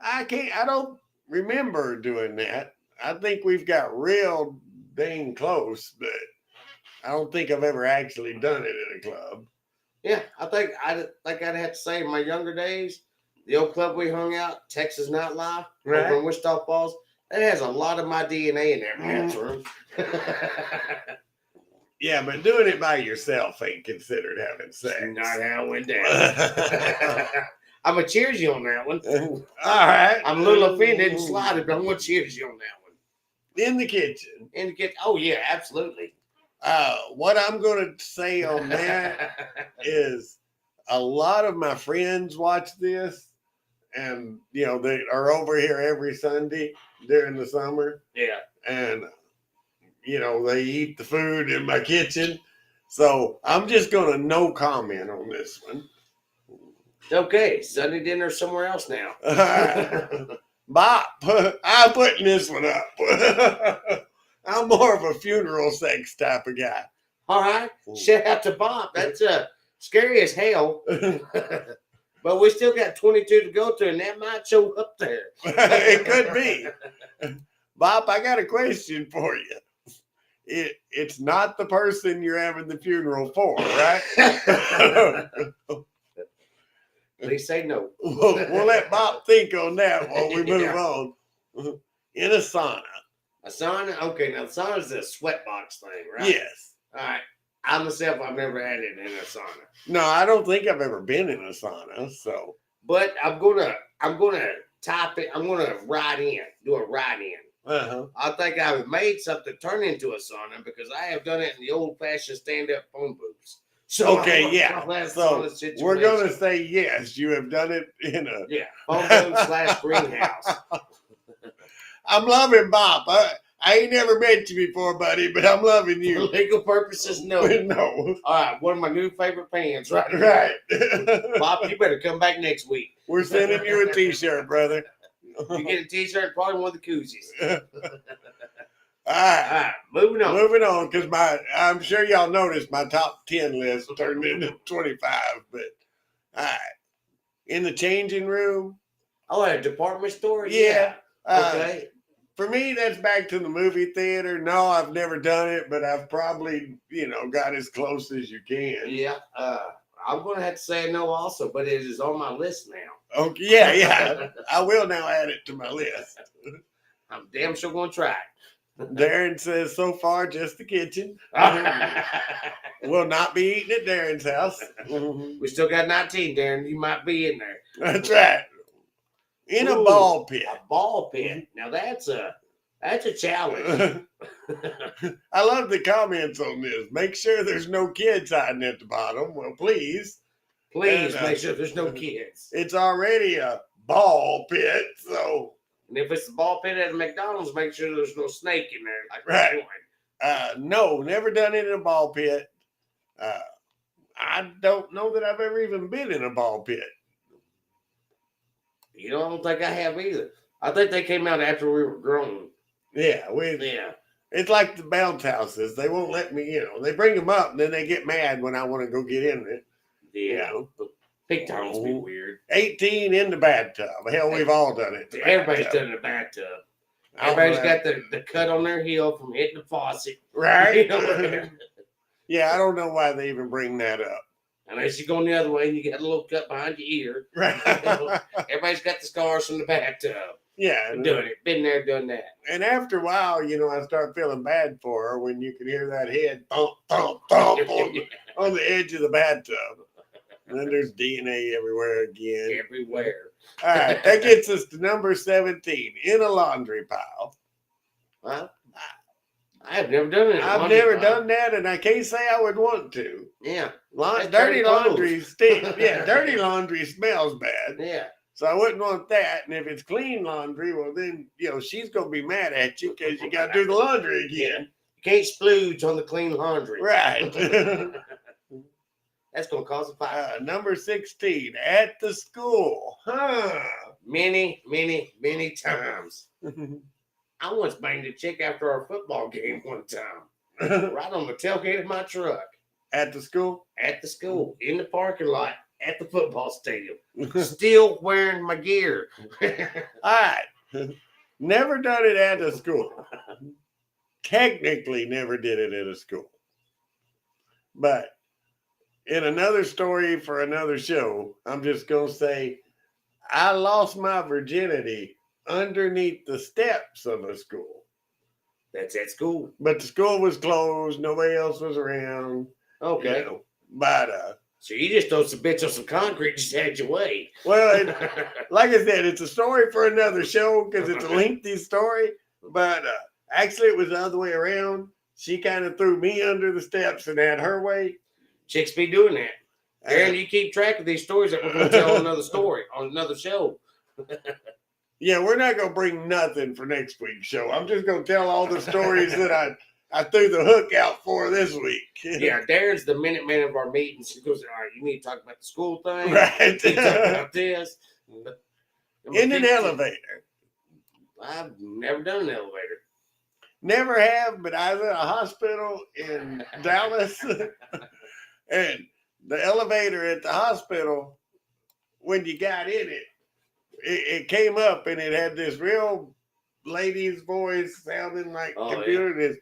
I don't remember doing that. I think we've got real dang close, but I don't think I've ever actually done it in a club. Yeah, I'd have to say in my younger days, the old club we hung out, Texas Nightlife, over in Wichita Falls, that has a lot of my DNA in there, bathroom. Yeah, but doing it by yourself ain't considered having sex. Not how it went down. I'm gonna cheers you on that one. All right. I'm a little offended and slighted, but I'm gonna cheers you on that one. In the kitchen. In the kitchen. Oh yeah, absolutely. What I'm gonna say on that is a lot of my friends watch this, and you know they are over here every Sunday during the summer. Yeah. And you know they eat the food in my kitchen, so I'm just gonna no comment on this one. Okay, Sunday dinner somewhere else now. Bob, I'm putting this one up. I'm more of a funeral sex type of guy. All right, shout out to Bob. That's scary as hell. But we still got 22 to go to, and that might show up there. It could be. Bob, I got a question for you. It's not the person you're having the funeral for, right? Please say no. We'll let Bob think on that while we move on. In a sauna. A sauna? Okay, now the sauna is a sweat box thing, right? Yes. All right. I myself, I've never had it in a sauna. No, I don't think I've ever been in a sauna, so. But I'm gonna type it. I'm gonna do a write in. Uh-huh. I think I've made something turn into a sauna because I have done it in the old-fashioned stand-up phone booths. So okay, yeah. So we're gonna say yes. You have done it in a phone booth / greenhouse. I'm loving Bob. I ain't never met you before, buddy, but I'm loving you. For legal purposes, no. No. All right, one of my new favorite pants, right? Right. Bob, you better come back next week. We're sending you a T-shirt, brother. You get a T-shirt, probably one of the koozies. All right, moving on. Moving on, because I'm sure y'all noticed my top 10 list turned into 25. But all right, in the changing room. Oh, at a department store. Yeah. Okay. For me, that's back to the movie theater. No, I've never done it, but I've probably got as close as you can. Yeah. I'm gonna have to say no also, but it is on my list now. Okay. Yeah. I will now add it to my list. I'm damn sure gonna try it. Darren says, so far, just the kitchen. We'll not be eating at Darren's house. We still got 19, Darren. You might be in there. That's right. In a ball pit. A ball pit. Now that's a challenge. I love the comments on this. Make sure there's no kids hiding at the bottom. Well, please. Please make sure there's no kids. It's already a ball pit, so... And if it's a ball pit at a McDonald's, make sure there's no snake in there. Like right. No, never done it in a ball pit. I don't know that I've ever even been in a ball pit. I don't think I have either. I think they came out after we were grown. Yeah. It's like the bounce houses. They won't let me, they bring them up and then they get mad when I want to go get in it. Yeah. Big times be weird. 18 in the bathtub. Hell, we've all done it. Everybody's done it in the bathtub. Everybody's got the cut on their heel from hitting the faucet. Right? Yeah, I don't know why they even bring that up. Unless you go the other way and you get a little cut behind your ear. Right. Everybody's got the scars from the bathtub. Yeah. Doing it. Been there, done that. And after a while, I start feeling bad for her when you can hear that head thump, thump, thump on the edge of the bathtub. And then there's DNA everywhere again. Everywhere. All right. That gets us to number 17, in a laundry pile. Well, I have never done it. I've never done that, and I can't say I would want to. Yeah. Dirty laundry stinks. Yeah, dirty laundry smells bad. Yeah. So I wouldn't want that. And if it's clean laundry, well, then, she's going to be mad at you because you got to do the laundry again. You can't splooge on the clean laundry. Right. That's going to cause a fight. Number 16, at the school. Many, many, many times. I once banged a chick after our football game one time. Right on the tailgate of my truck. At the school? At the school. In the parking lot. at the football stadium, still wearing my gear. All right. Never done it at a school. Technically never did it at a school. But in another story for another show, I'm just going to say I lost my virginity underneath the steps of a school. That's at school. But the school was closed. Nobody else was around. Okay. You know, but so you just throw some bits on some concrete, just had your way. well, like I said, it's a story for another show because it's a lengthy story. But actually, it was the other way around. She kind of threw me under the steps and had her way. Chicks be doing that. Aaron, you keep track of these stories that we're going to tell on another story, on another show. Yeah, we're not going to bring nothing for next week's show. I'm just going to tell all the stories that I threw the hook out for this week. Yeah, Darren's the minute man of our meetings. He goes, all right, you need to talk about the school thing. Right. You talk about this. In an elevator. I've never done an elevator. Never have, but I was at a hospital in Dallas. And the elevator at the hospital, when you got in it, it came up and it had this real lady's voice sounding like computer is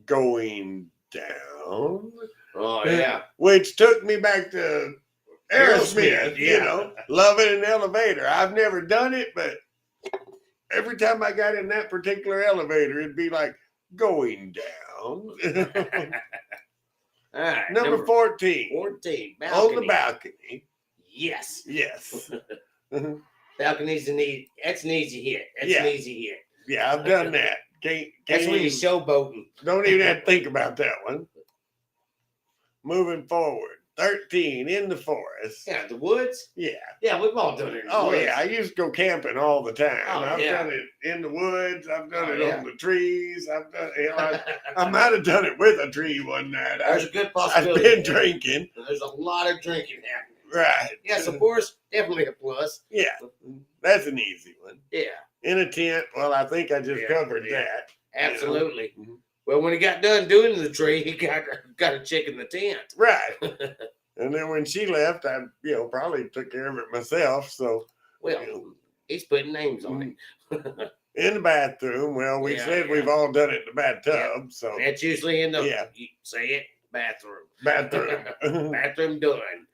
going down. Oh, yeah. Which took me back to Aerosmith, yeah. you know, loving an elevator. I've never done it, but every time I got in that particular elevator, it'd be like going down. All right, Number 14. 14. On Balcony. the balcony. Yes. Yes. Balcony's that's an easy hit. That's an easy hit. Yeah, I've done that. That's when you're showboating. Don't even have to think about that one. Moving forward. 13, in the forest. Yeah, the woods. Yeah. Yeah, we've all done it. In the Oh, woods. yeah. I used to go camping all the time. Oh, I've yeah. done it in the woods. I've done it yeah. on the trees. I've done it. I might have done it with a tree one night. There's a good I've possibility. been drinking. There's a lot of drinking happening. Right. Yes, of course. Definitely a plus. Yeah. That's an easy one. Yeah. In a tent. Well, I think I just covered that. Absolutely. You know? Well, when he got done doing the tree, he got a chick in the tent. Right. And then when she left, I, probably took care of it myself. So, Well, he's putting names on it. In the bathroom, well, we said we've all done it in the bathtub. So that's usually in the you say it, bathroom. Bathroom. Bathroom done.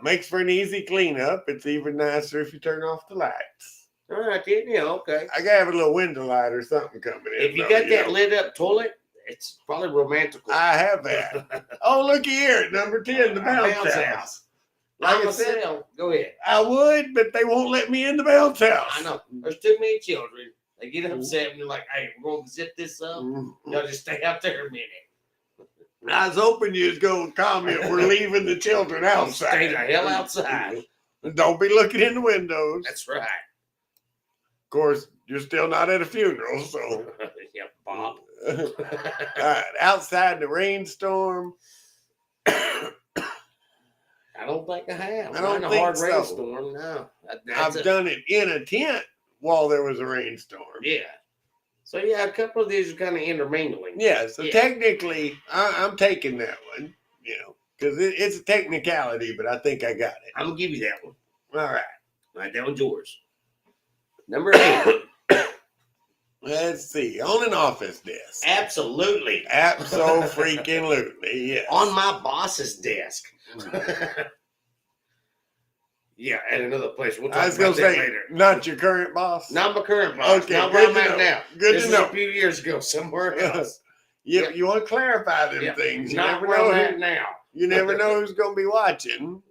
Makes for an easy cleanup. It's even nicer if you turn off the lights. All right, then, okay. I gotta have a little window light or something coming in. If you got that lit up toilet, it's probably romantical. I have that. Oh, looky here, number 10, the bounce house. Like I said, go ahead. I would, but they won't let me in the bounce house. I know. There's too many children. They get upset and you're like, hey, we're going to zip this up. Y'all just stay out there a minute. I was hoping you was going to comment, we're leaving the children outside. Stay the hell outside. Don't be looking in the windows. That's right. Of course, you're still not at a funeral, so. Yeah, Bob. All right, outside in the rainstorm. I don't think I have. I don't Not in a think hard so. rainstorm, no. I've done it in a tent while there was a rainstorm. Yeah. So, yeah, a couple of these are kind of intermingling. Yeah, so technically, I'm taking that one, because it's a technicality, but I think I got it. I'm going to give you that one. All right. All right, that one's yours. Number 8. Let's see. On an office desk. Absolutely. Abso-freaking-lutely, yes. On my boss's desk. Yeah, at another place. We'll talk about that later. Not your current boss? Not my current boss. Okay, not where I'm at now. Good this to was know. a few years ago, somewhere else. You want to clarify them things. You Not never where know I'm at now. You never know who's going to be watching.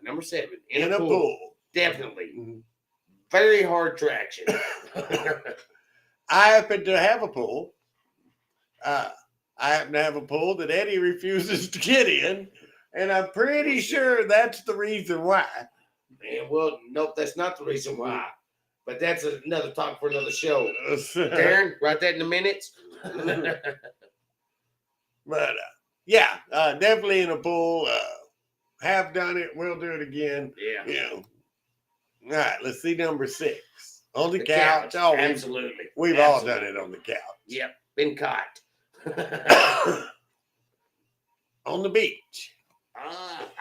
Number 7. In a pool. Definitely. Very hard traction. I happen to have a pool. I happen to have a pool that Eddie refuses to get in, and I'm pretty sure that's the reason why. Man, well, nope, that's not the reason why. But that's another talk for another show. Darren, write that in the minutes. But definitely in a pool. Have done it. We'll do it again. Yeah. All right, let's see number 6. On the couch. Oh, absolutely. We've all done it on the couch. Yep, been caught. On the beach.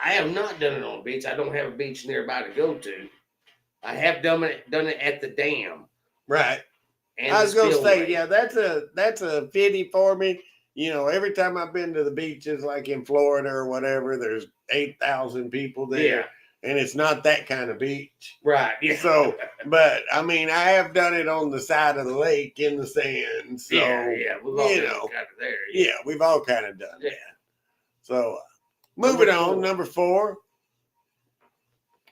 I have not done it on a beach. I don't have a beach nearby to go to. I have done it at the dam. Right. And I was gonna say, spillway. yeah, that's a pity for me. You know, every time I've been to the beaches, like in Florida or whatever, there's 8,000 people there, Yeah. and it's not that kind of beach. Right. Yeah. So, but I mean, I have done it on the side of the lake in the sand. So, yeah, we've all you been know, kind of there. yeah, we've all kind of done Yeah. that. So, moving on, 4. number 4,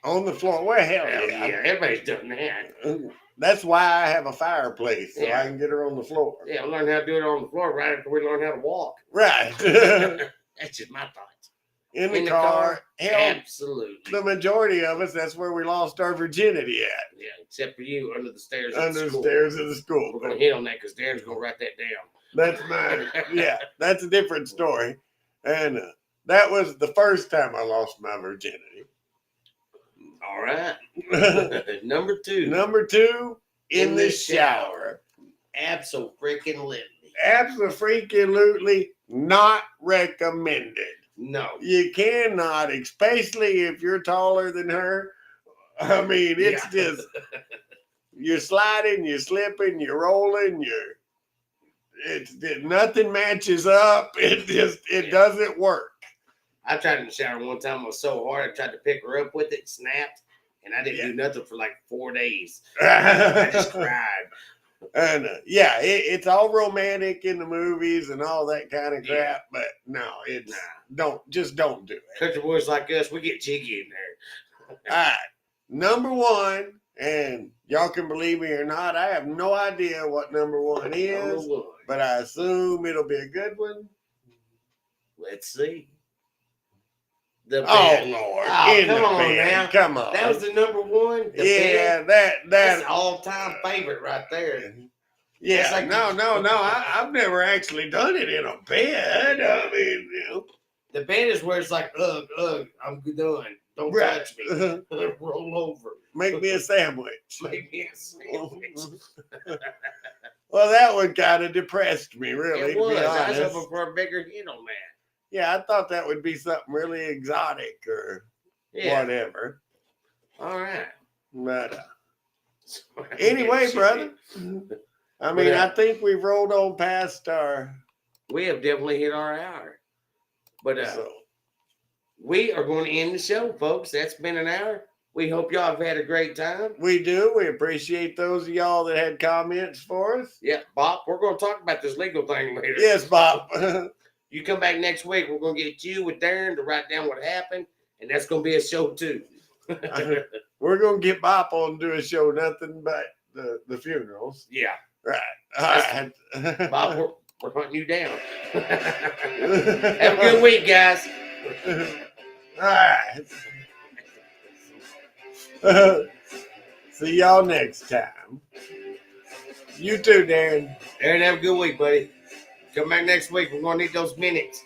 on the floor. Well, hell Yeah, yeah. everybody's done that. That's why I have a fireplace, so Yeah. I can get her on the floor. Yeah, learn how to do it on the floor right after we learn how to walk. Right. That's just my thoughts. In the car. Hell, Absolutely. the majority of us, that's where we lost our virginity at. Yeah, except for you under the stairs. Under the stairs of the school. We're going to hit on that because Darren's going to write that down. That's mine. Yeah, that's a different story. And that was the first time I lost my virginity. All right. Number 2. Number 2, in the shower. Abso-freaking-lutely. Absolutely not recommended. No. You cannot, especially if you're taller than her. I mean, it's just, you're sliding, you're slipping, you're rolling, nothing matches up. It doesn't work. I tried in the shower one time. It was so hard. I tried to pick her up with it, snapped, and I didn't do nothing for like 4 days. I just cried. And it's all romantic in the movies and all that kind of crap, but no, it's don't do it. Country boys like us, we get jiggy in there. All right, number 1, and y'all can believe me or not, I have no idea what number 1 is, but I assume it'll be a good one. Let's see. Oh Lord! Oh, come on now! Come on! That was the number 1. Yeah, that's all-time favorite right there. Yeah, like no. I've never actually done it in a bed. I mean, you know. The bed is where it's like, ugh, I'm done. Don't touch me. Roll over. Make me a sandwich. Make me a sandwich. Well, that one kind of depressed me, really. It was. To be honest. I was hoping for a bigger hit on that. Yeah, I thought that would be something really exotic or whatever. All right. But anyway, brother, I mean, I think we've rolled on past our... We have definitely hit our hour. But we are going to end the show, folks. That's been an hour. We hope y'all have had a great time. We do. We appreciate those of y'all that had comments for us. Yeah, Bob, we're going to talk about this legal thing later. Yes, Bob. You come back next week, we're going to get you with Darren to write down what happened, and that's going to be a show too. We're going to get Bob on to do a show, nothing but the funerals. Yeah. Right. All right. Bob, we're hunting you down. Have a good week, guys. All right. See y'all next time. You too, Darren. Darren, have a good week, buddy. Come back next week. We're going to need those minutes.